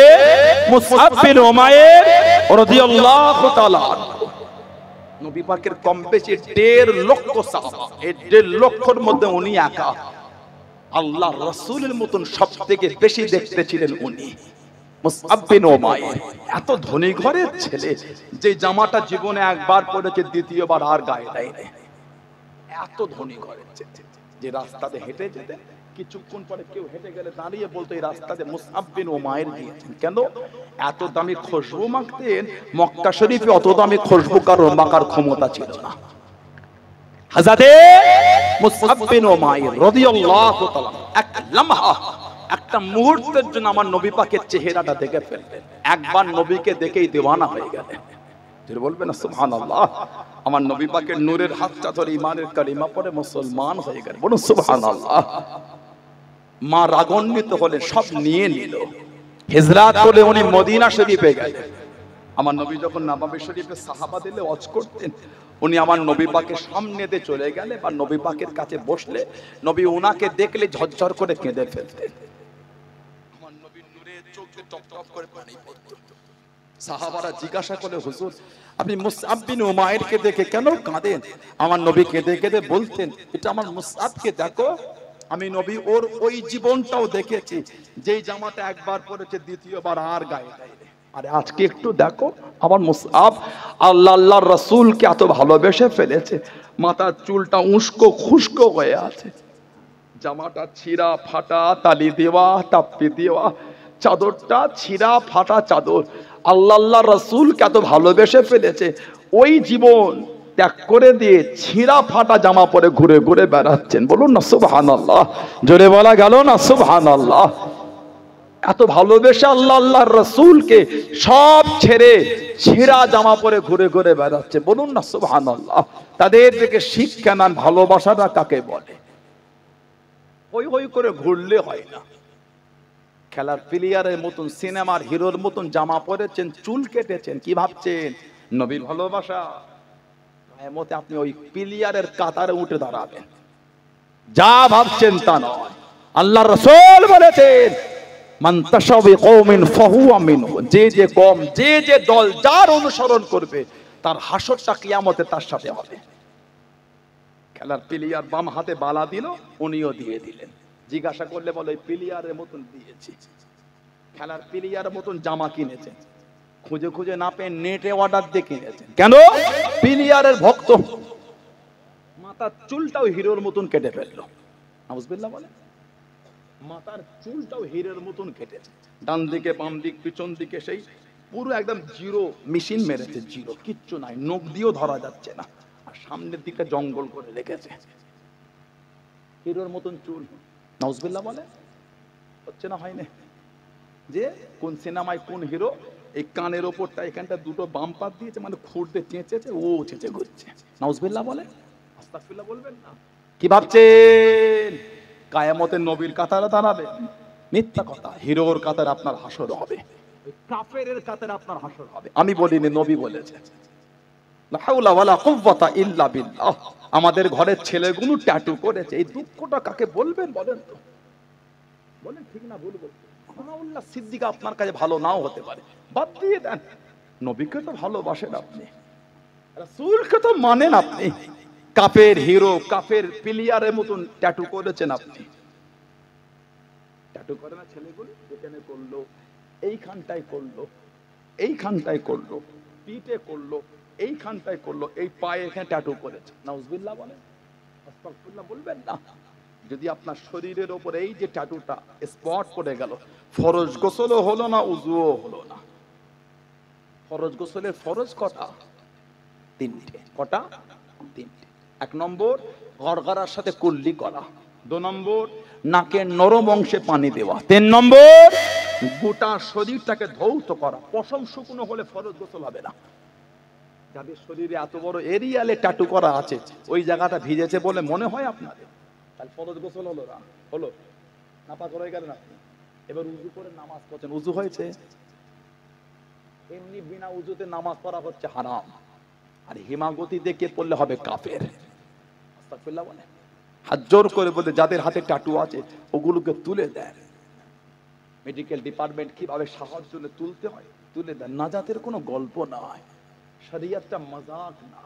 মুসআব বিন উমাইর রাদিয়াল্লাহু তাআলা আনহু নবী পাকের কম বেশি 1.5 লক্ষ সাহাবা, এই 1.5 লক্ষের মধ্যে উনি একা। আল্লাহর রাসূলের মতন সবথেকে বেশি দেখতে ছিলেন উনি। মুসআব বিন উমাইর এত ধনী ঘরের ছেলে, যে জামাটা জীবনে একবার পরেছে, দ্বিতীয়বার আর গায়ে দেয়নি। এত ধনী ঘরের ছেলে, যে রাস্তাতে হেঁটে যেতেন, কিছুক্ষণ পরে কেউ হেঁটে গেলে দাঁড়িয়ে বলতো এই রাস্তাতে মুসআব বিন উমাইর গিয়েছেন। কেন? এত দামি খুশবু মাখতেন, মক্কা শরীফে অত দামি খুশবু কারো মাখার ক্ষমতা ছিল না। হযরত মুসআব বিন উমাইর রাদিয়াল্লাহু তাআলা এক লম্হা, একটা মুহূর্তের জন্য আমার নবী পাকের চেহারাটা দেখে ফেললেন। একবার নবীকে দেখেই দিওয়ানা হয়ে গেলেন। যেটা বলবেন না সুবহানাল্লাহ। আমার নবী পাকের নূরের হাতটা ধরে ঈমানের কালিমা পড়ে মুসলমান হয়ে গেলেন। বলুন সুবহানাল্লাহ। মা রাগান্বিত হলেন, সব নিয়ে নিল। হিজরাত করে উনি মদিনা শরীফে গেলেন। আমার নবী যখন নববী শরীফে সাহাবাদের ওয়াজ করতেন, উনি আমার নবী পাকের সামনে দিয়ে চলে গেলে বা নবী পাকের কাছে বসলে, নবী ওনাকে দেখলে ঝরঝর করে কেঁদে ফেলতেন। আমার নবীর নূরে চোখ দিয়ে টপ টপ করে পানি পড়তো। সাহাবারা জিজ্ঞাসা করে, হুজুর আপনি মুসআব বিন উমাইরকে দেখে কেন কাঁদেন? আমার নবী কেঁদে কেঁদে বলতেন, এটা আমার মুসআবকে দেখো, আমি নবী ওর ওই জীবনটাও দেখেছি, যেই জামাটা একবার পরেছে দ্বিতীয়বার আর গায়ে দেয়নি। আরে আজকে একটু দেখো, আমার মুসআব আল্লাহ আল্লাহর রাসূলকে এত ভালোবেসে ফেলেছে, মাথার চুলটা উস্কো খুস্কো হয়ে আছে, জামাটা ছিঁড়া ফাটা, তালি দেওয়া, টাপ্পি দেওয়া, চাদরটা ছিঁড়া ফাটা চাদর। আল্লাহ আল্লাহর রাসূলকে এত ভালোবেসে ফেলেছে, ওই জীবন ত্যাগ করে দিয়ে ছিঁড়া ফাটা জামা পরে ঘুরে ঘুরে বেড়াচ্ছেন। বলুন না সুবহানাল্লাহ। জোরে বলা গেল না সুবহানাল্লাহ। এত ভালোবেসে আল্লাহ আল্লাহর রাসূলকে সব ছেড়ে ছিঁড়া জামা পরে ঘুরে ঘুরে বেড়াচ্ছে। বলুন না সুবহানাল্লাহ। তাদের থেকে শিক্ষা নেন, ভালোবাসাটা কাকে বলে। হই হই করে ঘুরলে হয় না। খেলার প্লেয়ারের মতন, সিনেমার হিরোর মতন জামা পরেছেন, চুল কেটেছেন, কি ভাবছেন নবীর ভালোবাসা? মতে আপনি ওই প্লেয়ারের কাতারে উঠে দাঁড়াবেন, যা ভাবছেন তা নয়। আল্লাহর রাসূল বলেছেন, মান তাশাবি কওমিন ফাহুয়া মিনহু, যে যে কওম, যে যে দল যার অনুসরণ করবে, তার হাসরটা কিয়ামতে তার সাথে হবে। খেলার প্লেয়ার বাম হাতে বালা দিল, উনিও দিয়ে দিলেন। জিজ্ঞাসা করলে বলে, প্লেয়ারের মতন দিয়েছি। খেলার প্লেয়ারের মতন জামা কিনেছেন, খুঁজে খুঁজে না পেয়ে নেটে অর্ডার দিয়ে কিনেছেন। কেন? পিলিয়ারের ভক্ত। মাথার চুলটাও হিরোর মতন কেটে ফেললো। নাউজুবিল্লাহ বলে। মাথার চুলটাও হিরের মতন কেটেছে, ডান দিকে বাম দিক পিছন দিকে সেই পুরো একদম জিরো, মেশিন মেরেছে, জিরো, কিচ্ছু নাই, নখ দিয়েও ধরা যাচ্ছে না, আর সামনের দিকটা জঙ্গল করে রেখেছে, হিরোর মতন চুল। নাউজুবিল্লাহ বলে। হচ্ছে না, হয় না? যে কোন সিনেমায় কোন হিরো এই কানের ওপরটা এখানটা দুটো বাম পাত দিয়েছে, মানে খুঁড়তে চেঁচেছে, ও চেঁচে ঘুরছে। নাউজুবিল্লাহ বলে। আস্তাগফিরুল্লাহ বলবেন না? কি ভাবছেন কায়ামতের নবীর কাতারে দাঁড়াবে? মিথ্যা কথা। হিরোর কাতারে আপনার হাসর হবে, কাফেরের কাতারে আপনার হাসর হবে। আমি বলিনি, নবী বলেছে। লা হাওলা ওয়ালা কুওয়াতা ইল্লা বিল্লাহ। আমাদের ঘরের ছেলেগুলো ট্যাটু করেছে, এই দুঃখটা কাকে বলবেন বলেন তো? বলেন ঠিক না ভুল বলবেন? সানাউল্লাহ সিদ্দিকা আপনার কাছে ভালো নাও হতে পারে, বাদ দিয়ে দেন। নবীকে তো ভালোবাসেন আপনি, রাসূলকে তো মানেন আপনি, কাফের হিরো, কাফের প্লেয়ারের মতন ট্যাটু করেছেন আপনি। ট্যাটু করে না ছেলেগুলো? এখানে করলো, এইখানটায় করলো, এইখানটায় করলো, পিঠে করলো, এইখানটায় করলো, এই পায়ে এখানে ট্যাটু করেছে। নাউজুবিল্লাহ বলেন, আস্তাগফিরুল্লাহ বলবেন না? যদি আপনার শরীরের ওপর এই যে ট্যাটুটা স্পট করে গেল, ফরজ গোসলও হলো না, উযুও হলো না। ফরজ গোসলের ফরজ কটা? তিনটে। কটা? তিনটে। এক নম্বর গড়গড়ার সাথে কুল্লি করা, 2 নম্বর নাকের নরম অংশে পানি দেওয়া, 3 নম্বর গোটা শরীরটাকে ধৌত করা। পশম শুকনো হলে ফরজ গোসল হবে না। যাদের শরীরে এত বড় এরিয়ালে ট্যাটু করা আছে, ওই জায়গাটা ভিজেছে বলে মনে হয় আপনাদের, তাহলে ফরজ গোসল হলো না? হলো না? পাক হয়ে গেলেন আপনি। এবার উযু করে নামাজ পড়ছেন, উযু হয়েছে? এমনি বিনা উযুতে নামাজ পড়া হচ্ছে হারাম, আর হিমাগতি দেখে পড়লে হবে কাফের। আস্তাগফিরুল্লাহ বলে। হাত জোর করে বলে যাদের হাতে ট্যাটু আছে ওগুলোকে তুলে দেন। মেডিকেল ডিপার্টমেন্ট কিভাবে সাহায্য তুলতে হয় তুলে দেন। নাজাতের কোনো গল্প নয়, শরীয়তটা মজাক না,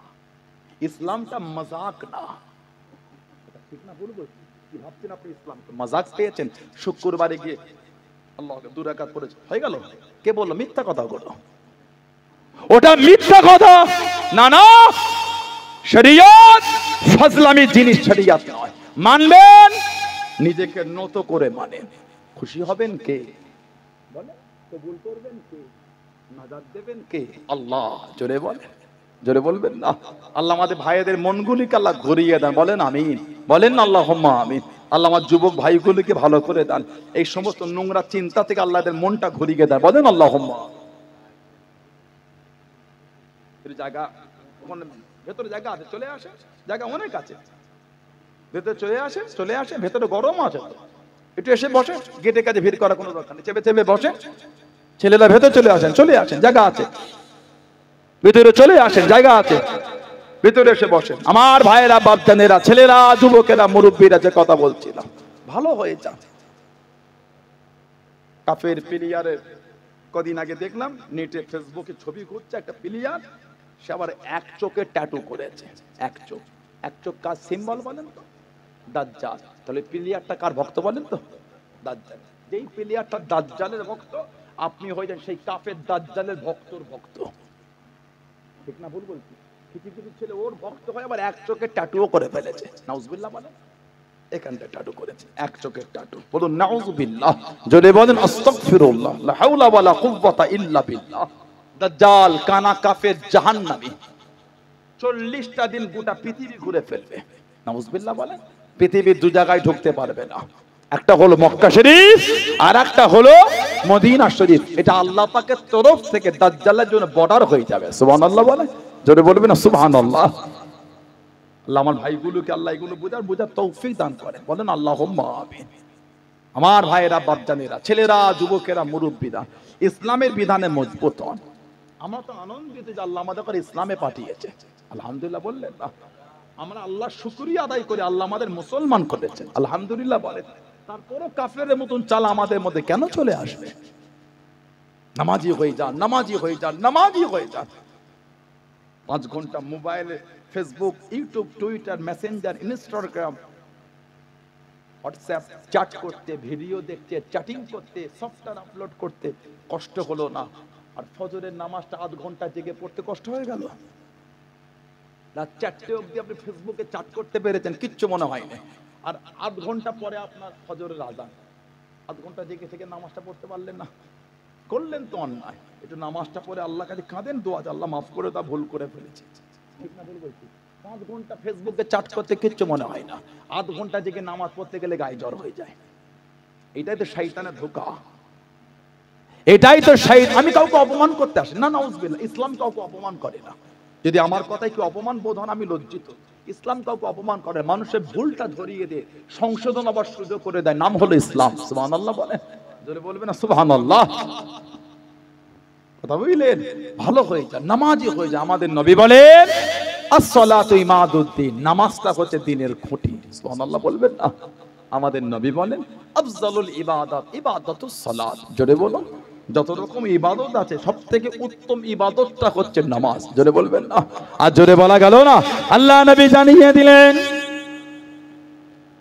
ইসলামটা মজাক না। ঠিক না বলবো? কি ভাবছেন আপনি ইসলামকে মজাক পেয়েছেন? শুক্রবারে গিয়ে আল্লাহকে 2 রাকাত পড়েছে, হয়ে গেল? কে বললো? মিথ্যা কথা বলো, ওটা মিথ্যা কথা। না না, শরীয়ত ফাজলামি জিনিস, শরীয়ত নয়। মানবেন, নিজেকে নত করে মানেন। খুশি হবেন কে? বলে কবুল করবেন কে? নাজাত দেবেন কে? আল্লাহ। জোরে বলেন, জোরে বলবেন না? আল্লাহ আমাদের ভাইদের মনগুলিকে আল্লাহ ঘুরিয়ে দেন, বলেন আমিন। বলেন না আল্লাহুম্মা আমিন। আল্লাহ আমার যুবক ভাইগুলিকে ভালো করে দেন, এই সমস্ত নোংরা চিন্তা থেকে আল্লাহদের মনটা ঘুরিয়ে দেন, বলেন আল্লাহুম্মা। জায়গা ওখানে ভেতরে জায়গা আছে, চলে আসে, জায়গা অনেক আছে, ভেতরে চলে আসে, চলে আসে। ভেতরে গরম আছে তো, একটু এসে বসে, গেটের কাছে ভিড় করার কোনো দরকার নেই, চেপে চেপে বসে। ছেলেরা ভেতরে চলে আসেন, চলে আসেন, জায়গা আছে, ভেতরে চলে আসেন, জায়গা আছে, ভেতরে এসে বসেন। আমার ভাইয়েরা, বাপজানেরা, ছেলেরা, যুবকেরা, মুরব্বীরা, যে কথা বলছিলাম, ভালো হয়ে যান। কাফের প্লেয়ারের কদিন আগে দেখলাম নেটে ফেসবুকে ছবি ঘুরছে, একটা প্লেয়ার, সে আবার এক চোখে ট্যাটু করেছে। এক চোখ, এক চোখ কার সিম্বল বলেন তো? দাজ্জাল। তাহলে প্লেয়ারটা কার ভক্ত বলেন তো? দাজ্জাল। যেই প্লেয়ারটা দাজ্জালের ভক্ত, আপনি হয়ে যান সেই কাফের দাজ্জালের ভক্তর ভক্ত। ঠিক না ভুল বলছি? কিছু কিছু ছেলে ওর ভক্ত হয়, আবার এক চোখে ট্যাটুও করে ফেলেছে। নাউজুবিল্লাহ বলেন। এখানটা ট্যাটু করেছে, এক চোখের ট্যাটু। বলুন নাউজুবিল্লাহ, যদি বলেন আস্তাগফিরুল্লাহ, লা হাওলা ওয়ালা কুওয়াতা ইল্লা বিল্লাহ। দাজ্জাল কানা কাফের জাহান্নামী, 40টা দিন গোটা পৃথিবী ঘুরে ফেলবে। নাউজুবিল্লাহ বলেন। পৃথিবীর 2 জায়গায় ঢুকতে পারবে না, একটা হলো মক্কা শরীফ, আর একটা হলো মদিনা শরীফ। এটা আল্লাহ পাকের তরফ থেকে দাজ্জালের জন্য বর্ডার হয়ে যাবে। সুবহানাল্লাহ বলেন, জোরে বলবেন না সুবহানাল্লাহ। আল্লাহ আমার ভাইগুলোকে আল্লাহ এগুলো বোঝার তৌফিক দান করেন, বলেন আল্লাহুম্মা আমিন। আমার ভাইয়েরা, বাপজানেরা, ছেলেরা, যুবকেরা, মুরব্বীরা, ইসলামের বিধানে মজবুত হন। আমরা তো আনন্দিত যে আল্লাহ আমাদের ইসলামে পাঠিয়েছে, আলহামদুলিল্লাহ বললেন না? আমরা আল্লাহ শুকরিয়া আদায় করে আল্লাহ আমাদের মুসলমান করেছেন, আলহামদুলিল্লাহ বলেন। তারপরও কাফেরের মতন চাল আমাদের মধ্যে কেন চলে আসবে? নামাজি হয়ে যান, নামাজি হয়ে যান, নামাজি হয়ে যান। 5 ঘন্টা মোবাইলে Facebook, YouTube, Twitter, Messenger, Instagram, WhatsApp chat করতে, ভিডিও দেখতে, চ্যাটিং করতে, সফটওয়্যার আপলোড করতে কষ্ট হলো না? আর ফজরের নামাজটা আধ ঘন্টা জেগে পড়তে কষ্ট হয়ে গেল। রাত 4টে অবধি আপনি ফেসবুকে চ্যাট করতে পেরেছেন, কিচ্ছু মনে হয়নি। আর আধ ঘন্টা পরে আপনার ফজরের আজান, আধ ঘন্টা জেগে থেকে নামাজটা পড়তে পারলেন না, করলেন তো অন্যায়। একটু নামাজটা পড়ে আল্লাহ কাছে কাঁদেন, দোয়া আল্লাহ মাফ করে দাও, ভুল করে ফেলেছি। ঠিক না ভুল বলছি? 5 ঘন্টা ফেসবুকে চ্যাট করতে কিচ্ছু মনে হয় না, আধ ঘন্টা জেগে নামাজ পড়তে গেলে গায়ে জ্বর হয়ে যায়। এটাই তো শয়তানের ধোঁকা, এটাই তো শয়তান। আমি কাউকে অপমান করতে আসি না, নাউজুবিল্লাহ। ইসলাম কাউকে অপমান করে না। যদি আমার কথায় কি অপমান বোধ হন, আমি লজ্জিত। ইসলাম কাউকে অপমান করে, মানুষের ভুলটা ধরিয়ে দিয়ে সংশোধন আবার সুযোগ করে দেয়, নাম হলো ইসলাম। সুবহানাল্লাহ বলেন, জোরে বলবেন না সুবহানাল্লাহ। কথা বুঝলেন? ভালো হয়ে যায়, নামাজি হয়ে যায়। আমাদের নবী বলেন আসসালাতু ইমাদুদ্দিন, নামাজটা হচ্ছে দ্বীনের খুঁটি। সুবহানাল্লাহ বলবেন না? আমাদের নবী বলেন আফজালুল ইবাদাত ইবাদাতুস সালাত। জোরে বলুন, যত রকম ইবাদত আছে সবথেকে উত্তম ইবাদতটা হচ্ছে নামাজ। জোরে বলবেন না? আর জোরে বলা গেল না? আল্লাহ নবী জানিয়ে দিলেন,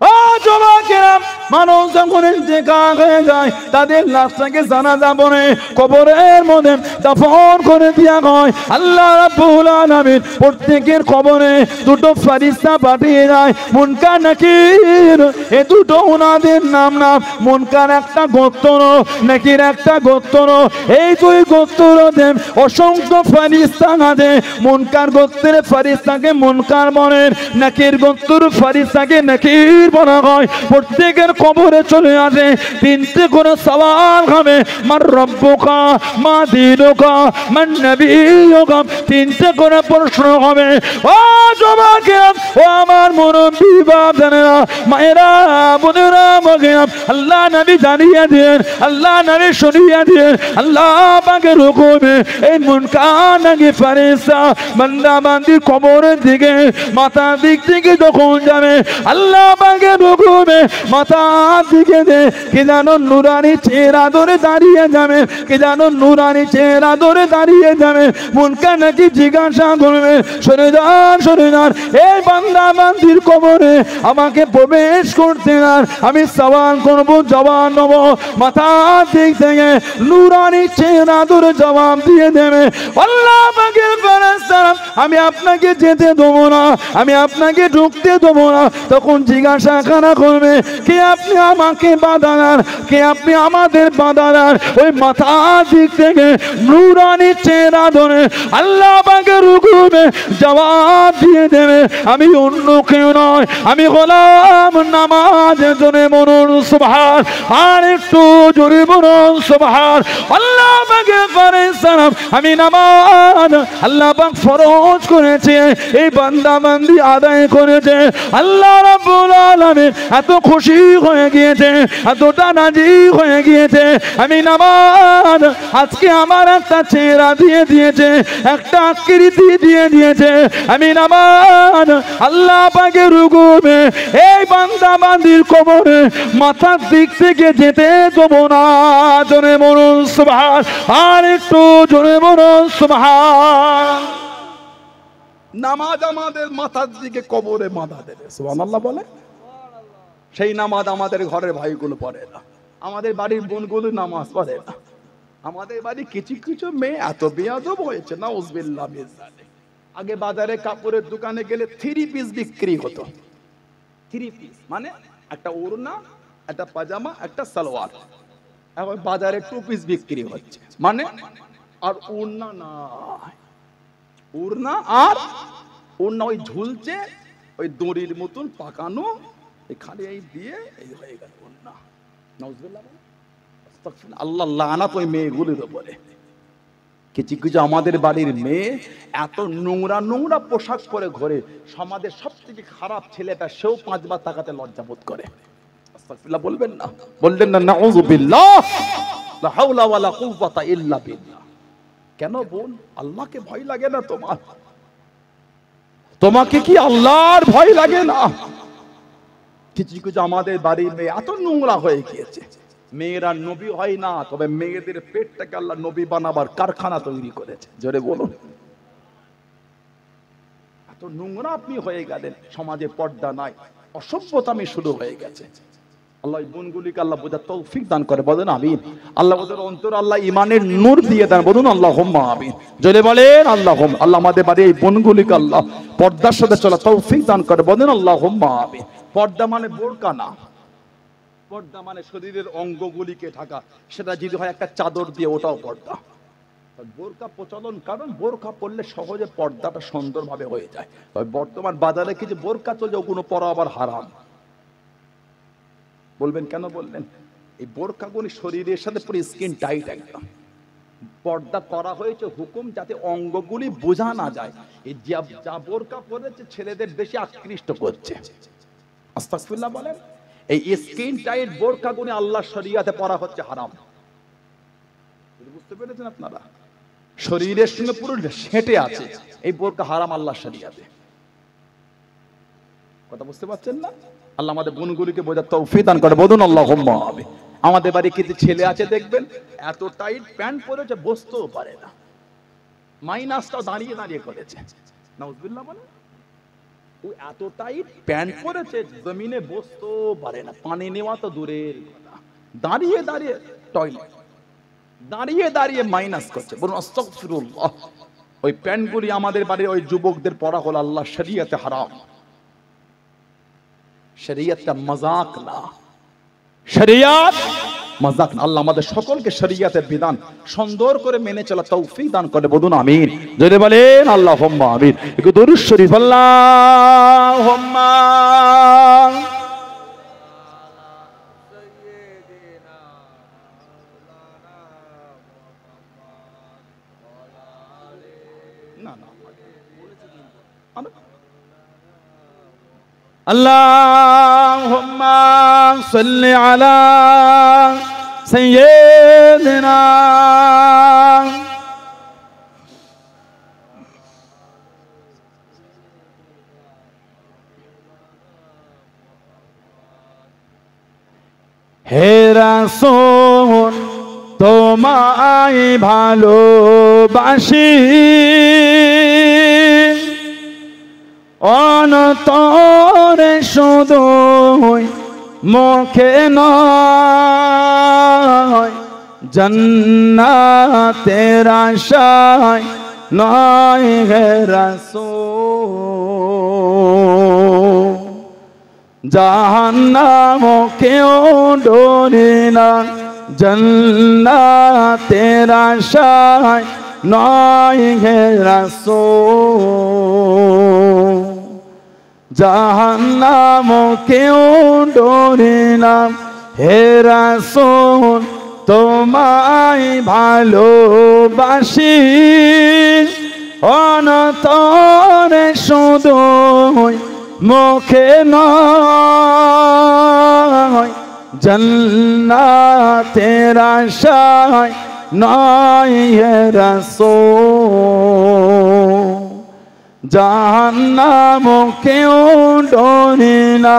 ও যুবকেরা, মানুষ যখন ইন্তেকাল হয়ে যায় তাদের লাশটাকে জানাজা পড়ে কবরের মধ্যে দাফন করে দেওয়া হয়। আল্লাহ রাব্বুল আলামিন প্রত্যেকের কবরে দুটো ফেরেশতা পাঠিয়ে দেয়, মুনকার নাকির। এই দুটো ওনাদের নাম, মুনকার একটা গোত্র, নাকির একটা গোত্র। এই দুই গোত্রতে অসংখ্য ফেরেশতা আছে। মুনকার গোত্রের ফেরেশতাকে মুনকার বলেন, নাকির গোত্রের ফেরেশতাকে নাকির বলা হয়। প্রত্যেকের কবরে চলে আসে, 3টে করে সওয়াল হবে, মার রব্বুকা, মা দীনুকা, মান নবিয়ুকা। 3টে করে প্রশ্ন হবে। ও যুবকেরা, ও আমার মুরব্বি বাবারা, মায়েরা, বোনেরা, মগেরা, আল্লাহ নবী জানিয়ে দেন, আল্লাহ নবী শুনিয়ে দেন, আল্লাহ পাকের হুকুমে এই মুনকার নাকি ফেরেশতা বান্দা বান্দির কবরের দিকে মাথার দিক থেকে যখন যাবে, আল্লাহ পাকের হুকুমে মাথার দিকে দে কে যেন নুরানি চেহারা ধরে দাঁড়িয়ে যাবে, কে যেন নুরানি চেহারা ধরে দাঁড়িয়ে যাবে। মুনকার নাকি জিজ্ঞাসা করবে, সরে যান, সরে যান, এই বান্দা বান্দির কবরে আমাকে প্রবেশ করতে না। আমি সওয়াল করবো, জবাব নেব, মাথার দিক থেকে নুরানি চেহারা ধরে জবাব দিয়ে দেবে, আল্লাহ পাকের ফেরেশতারা, আমি আপনাকে যেতে দেবো না, আমি আপনাকে ঢুকতে দেবো না। তখন জিজ্ঞাসা কারা করবে, কে আপনি আমাকে বাধা দেন, কে আপনি আমাদের বাধা দেন? ওই মাথার দিক থেকে নুরানি চেহারা ধরে আল্লাহ পাকের হুকুমে জবাব দিয়ে দেবে, আমি অন্য কেউ নয়, আমি গোলাম। নামাজের জন্য বলুন সুবহান, আর একটু জোরে বলুন সুবহান। আল্লাহ পাকের ফেরেশতারা, আমি নামাজ আল্লাহ পাক ফরজ করেছে, এই বান্দা বান্দি আদায় করেছে। আল্লাহ রাব্বুল আলামিন এত খুশি হয়ে গিয়েছে, এতটা রাজি হয়ে গিয়েছে। আমি নামাজ আজকে আমার একটা চেহারা দিয়ে দিয়েছে, একটা আকৃতি দিয়ে দিয়েছে। আমি নামাজ আল্লাহ পাকের হুকুমে এই বান্দা বান্দির কবরে মাথার দিক থেকে যেতে দেবো না। জোরে বলুন সুবহান, আর একটু জোরে বলুন সুবহান। নামাজ আমাদের মাথার দিকে কবরে বাঁধা দেবে। সুবহানাল্লাহ বলে। সেই নামাজ আমাদের ঘরের ভাইগুলো পড়ে না, আমাদের বাড়ির বোনগুলো নামাজ পড়ে না। আমাদের বাড়ি কিছু কিছু মেয়ে এত বেয়াদব হয়েছে, নাউজুবিল্লাহ মিন যালিক। আগে বাজারে কাপড়ের দোকানে গেলে 3 পিস বিক্রি হতো। 3 পিস মানে একটা ওড়না, একটা পাজামা, একটা সালোয়ার। এখন বাজারে 2 পিস বিক্রি হচ্ছে, মানে আর ওড়না না, ওড়না আর ওড়না ওই ঝুলছে, ওই দড়ির মতন পাকানো, এখানে এই দিয়ে এই হয়ে গেল ওড়না। নাউজুবিল্লাহ, আস্তাগফিরুল্লাহ। আল্লাহ লানাত ওই মেয়েগুলোর উপরে। কিছু কিছু আমাদের বাড়ির মেয়ে এত নোংরা নোংরা পোশাক পরে ঘরে, সমাজের সবথেকে খারাপ ছেলেটা, সেও 5 বার তাকাতে লজ্জা বোধ করে। আস্তাগফিরুল্লাহ বলবেন না? বললেন না নাউযুবিল্লাহ, লা হাওলা ওয়ালা কুওয়াতা ইল্লা বিল্লাহ। কেন বোন, আল্লাহকে ভয় লাগে না তোমার? তোমাকে কি আল্লাহর ভয় লাগে না? কিছু কিছু আমাদের বাড়ির মেয়ে এত নোংরা হয়ে গিয়েছে। মেয়েরা নবী হয় না, তবে মেয়েদের পেটটাকে আল্লাহ নবী বানাবার কারখানা তৈরি করেছে। জোরে বলুন। এত নোংরা আপনি হয়ে গেলেন, সমাজে পর্দা নাই, অসভ্যতামি শুরু হয়ে গেছে। আল্লাহ এই গুণগুলিকে আল্লাহ বোঝার তৌফিক দান করে, বলেন আমিন। আল্লাহ ওদের অন্তর আল্লাহ ইমানের নূর দিয়ে দেন, বলুন আল্লাহুম্মা আমিন। জোরে বলেন আল্লাহুম্মা। আল্লাহ আমাদের বাড়ি এই গুণগুলিকে আল্লাহ পর্দার সাথে চলা তৌফিক দান করে, বলেন আল্লাহুম্মা আমিন। পর্দা মানে বোরকা না, পর্দা মানে শরীরের অঙ্গগুলিকে ঢাকা, সেটা যদি হয় একটা চাদর দিয়ে, ওটাও পর্দা। বোরকা প্রচলন, কারণ বোরকা পরলে সহজে পর্দাটা সুন্দরভাবে হয়ে যায়। বর্তমান বাজারে কিছু বোরকা চলছে, ওগুলো পরা আবার হারাম। বলবেন কেন বললেন? এই বোরকাগুলি শরীরের সাথে পুরো স্কিন টাইট একদম। পর্দা করা হয়েছে হুকুম, যাতে অঙ্গগুলি বোঝা না যায়। এই যা বোরকা পরেছে ছেলেদের বেশি আকৃষ্ট করছে। আস্তাগফিরুল্লাহ বলেন। এই স্কিন টাইট বোরকাগুলি আল্লাহর শরীয়তে পরা হচ্ছে হারাম। বুঝতে পেরেছেন আপনারা? শরীরের সঙ্গে পুরো সেটে আছে, এই বোরকা হারাম আল্লাহর শরীয়তে। কথা বুঝতে পারছেন না? আল্লাহ আমাদের গুণগুলিকে বোঝার তৌফিক দান করে, বলুন আল্লাহুম্মা আমিন। আমাদের বাড়ি কিছু ছেলে আছে দেখবেন এত টাইট প্যান্ট পরেছে বসতেও পারে না, মাইনাসটাও দাঁড়িয়ে দাঁড়িয়ে করেছে। নাউজুবিল্লাহ বলে। ও এত টাইট প্যান্ট পরেছে জমিনে বসতেও পারে না, পানি নেওয়া তো দূরের কথা, দাঁড়িয়ে দাঁড়িয়ে টয়লেট, দাঁড়িয়ে দাঁড়িয়ে মাইনাস করছে। বলুন আস্তাগফিরুল্লাহ। ওই প্যান্টগুলি আমাদের বাড়ির ওই যুবকদের পরা হলো আল্লাহর শরীয়তে হারাম। শরীয়তটা মজাক না, শরীয়ত মজাক না। আল্লাহ আমাদের সকলকে শরীয়তের বিধান সুন্দর করে মেনে চলা তৌফিক দান করে, বলুন আমিন। জোরে বলেন আল্লাহুম্মা আমিন। একটু দরুদ শরীফ আল্লাহুম্মা। না না আল্লাহুম্মা সাল্লি আলা সাইয়্যিদিনা। হে রাসূল তোমায় ভালোবাসি, অন্তরে শুধু মুখে নয়, জান্নাতের আশায় নয় হে রাসূল। জাহান্নাম কেউ ডরে না, জান্নাতের আশায় নয় হে রাসূল। জাহান্নাম কেউ ডরে না হে রাসূল, তোমায় ভালোবাসি, অন্তরে শুধু মুখে নয়, জান্নাতের আশায় নয় হে রাসূল। জাহান্নাম কেউ ডরে না,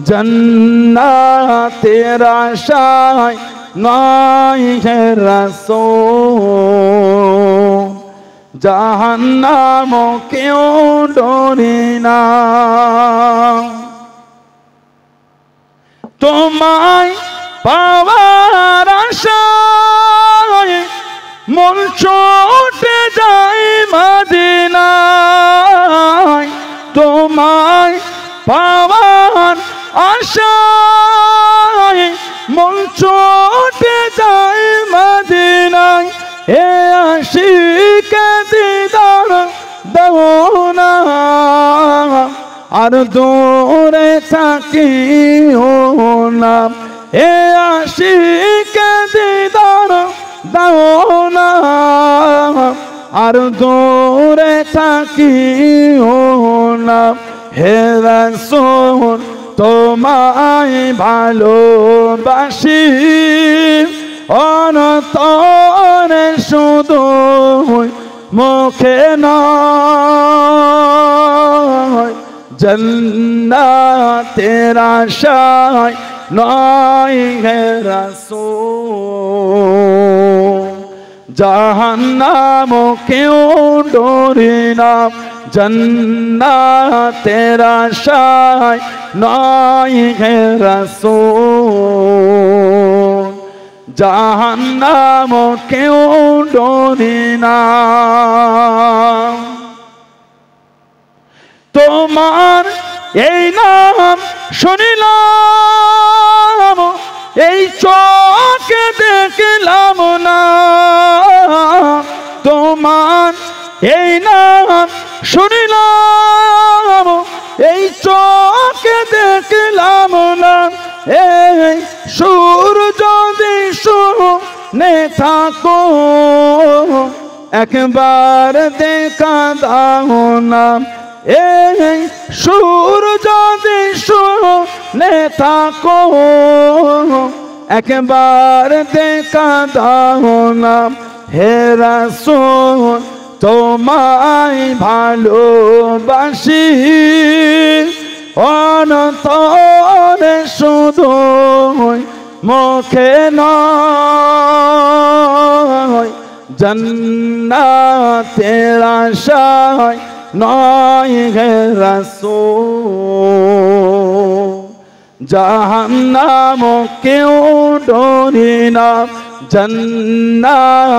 জান্নাতের আশায় নয় হে রাসূল। জাহান্নাম কেউ ডরে না। তোমায় পাওয়ার আশায় মন ছুটে যায় মদিনায়, তোমায় পাওয়ার আশায় মন ছুটে যায় মদিনায়। হে আশিকে দিদার দাও না, আর দূরে থাকিও না। হে আশিকে দিদার দাও না, আর দূরে থাকিও না। হে রাসূল তোমায় ভালোবাসি, অন্তরে শুধু মুখে নয়, জান্নাতের আশায় নয় হে রাসূল। জাহান্নাম কেউ ডরে না, জান্নাতের আশায় নয় হে রাসূল। জাহান্নাম কেউ ডরে না। তোমার এই নাম শুনিলাম, এই চোখে দেখলাম না। তোমার এই নাম শুনিলাম, এই চোখে দেখলাম না। এই সুর যদি শুনে থাকো, একবার দেখা দাও না। এই সুর যদি শুনে থাকো, একবার দেখা দাও না। হে রাসূল তোমায় ভালোবাসি, অন্তরে শুধু মুখে নয়, জান্নাতের আশায় নয় হে রাসূল। জাহান্নাম কেউ ডরে না, জান্নাতের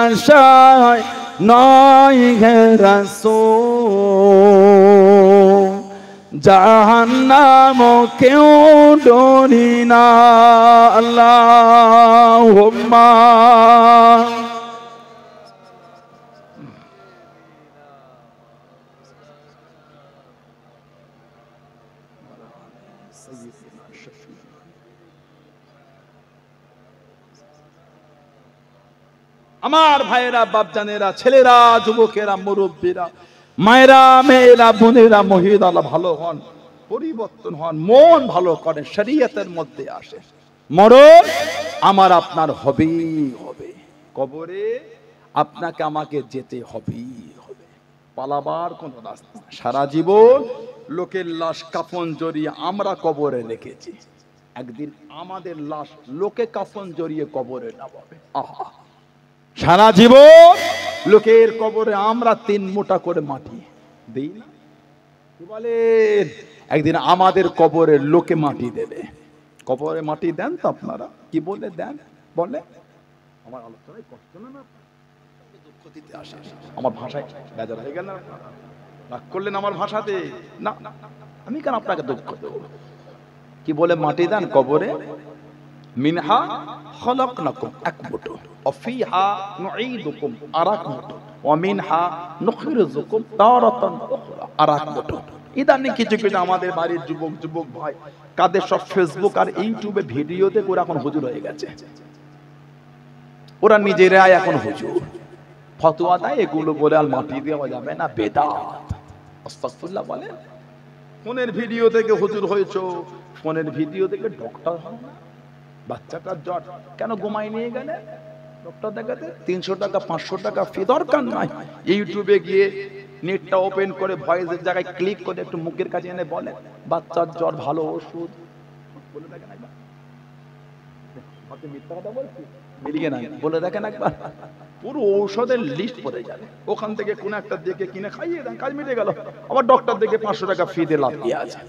আশায় নয় হে রাসূল। জাহান্নাম কেউ ডরে না। আল্লাহুম্মা আমার ভাইয়েরা, বাপজানেরা, ছেলেরা, যুবকেরা, মুরব্বীরা, মায়েরা, মেয়েরা, বোনেরা, মহিলারা ভালো হন, পরিবর্তন হন, মন ভালো করেন, শরীয়তের মধ্যে আসে। মরণ আমার আপনার হবেই হবে, কবরে আপনাকে আমাকে যেতে হবেই হবে, পালাবার কোনো রাস্তা না। সারা জীবন লোকের লাশ কাফন জড়িয়ে আমরা কবরে রেখেছি, একদিন আমাদের লাশ লোকে কাফন জড়িয়ে কবরে নামাবে। আহা, সারা জীবন লোকের কবরে আমরা 3 মুঠা করে মাটি দেই, কি বলেন? একদিন আমাদের কবরে লোকে মাটি দেবে। কবরে মাটি দেন তো আপনারা? কি বলে দেন বলে? আমার আলোচনায় কষ্ট না, দুঃখ দিতে আসে, আমার ভাষায় বেজার হয়ে গেল, রাগ করলেন আমার ভাষাতে? না, আমি কেন আপনাকে দুঃখ দেব? কি বলে মাটি দেন কবরে? মিনহা খলাকনাকুম, এক মুঠো, ওয়াফিহা নুঈদুকুম, আরাক মুঠো, ওয়া মিনহা নুখরিজুকুম তারাতান উখরা, আরাক মুঠো। ইদানিং কিছু কিছু আমাদের বাড়ির যুবক ভাই কাদের সব ফেসবুক আর ইউটিউবে ভিডিও দেখে ওরা এখন হুজুর হয়ে গেছে। ওরা নিজেরাই এখন হুজুর, ফতোয়া দেয় এগুলো বলে আর মাটি দেওয়া যাবে না, বেদাত। আস্তাগফিরুল্লাহ বলে। ফোনের ভিডিও থেকে হুজুর হয়েছো, ফোনের ভিডিও থেকে ডক্টর হও না। বাচ্চাটার জ্বর, কেন ঘুমাই নিয়ে গেলে ডক্টর দেখাতে? 300 টাকা 500 টাকা ফি, দরকার নাই। ইউটিউবে গিয়ে নেটটা ওপেন করে ভয়েসের জায়গায় ক্লিক করে একটু মুখের কাছে এনে বলে বাচ্চার জ্বর ভালো ওষুধ, বলে দেখেন একবার। আপনি মিথ্যা কথা বলছেন, মিলিয়ে না বলে দেখেন একবার, পুরো ঔষধের লিস্ট পড়ে যাবে। ওখান থেকে কোন একটা দেখে কিনে খাইয়ে দেন, কাজ মিটে গেল। আবার ডক্টর দেখে 500 টাকা ফি দিয়ে লাভ কি আছে?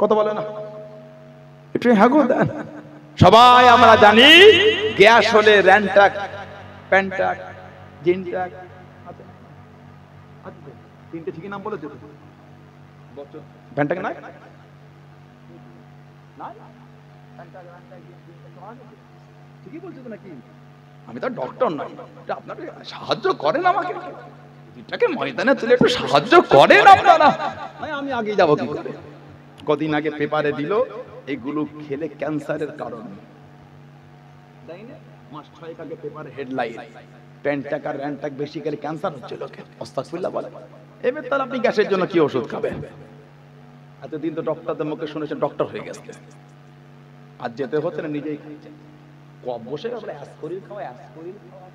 কথা বলে না একটু হাগো দেন। সবাই আমরা জানি গ্যাস হলে র্যান্টাক, প্যান্টাক, জিনটাক, তিনটে ঠিকই নাম বলে দেবো। প্যান্টাক নাই, ঠিকই বলছো তো নাকি? আমি তো ডক্টর নই, আপনারা সাহায্য করেন আমাকে, এটাকে ময়দানে তুলে একটু সাহায্য করেন আপনারা। আমি আগে যাবো কি করে? কদিন আগে পেপারে দিল এগুলো খেলে ক্যান্সারের কারণ, মাস 6 আগে পেপারে হেডলাইন, প্যান্টাক আর র্যান্টাক বেশি খেলে ক্যান্সার হচ্ছে লোকে। আস্তাগফিরুল্লাহ বলে। এবার তাহলে আপনি গ্যাসের জন্য কি ওষুধ খাবেন? এতদিন তো ডক্টরদের মুখে শুনেছেন ডক্টর হয়ে গেছে, আর যেতে হচ্ছে না, নিজেই খাচ্ছেন। কব বসে আমরা অ্যাসকরিল খাওয়া, অ্যাসকরিল খাওয়া,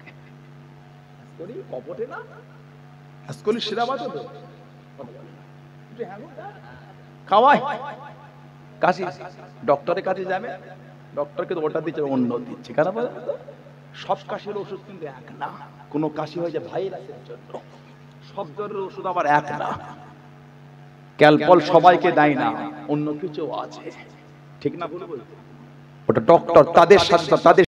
অ্যাসকরিল কপটে না, অ্যাসকরিল সিরাপ আছে তো খাওয়াই, কাশি, ডক্টরের কাছে যাবে, ডক্টরকে তো ওটা দিচ্ছে, অন্য দিচ্ছে, খারাপ সব কাশির ওষুধ কিন্তু এক না, কোন কাশি হয়ে যায় ভাইরাসের জন্য, সব জ্বরের ওষুধ আবার এক না। ক্যালপল সবাইকে দেয় না, অন্য কিছু আছে, ঠিক না? বলবো ওটা ডক্টর তাদের সাথে তাদের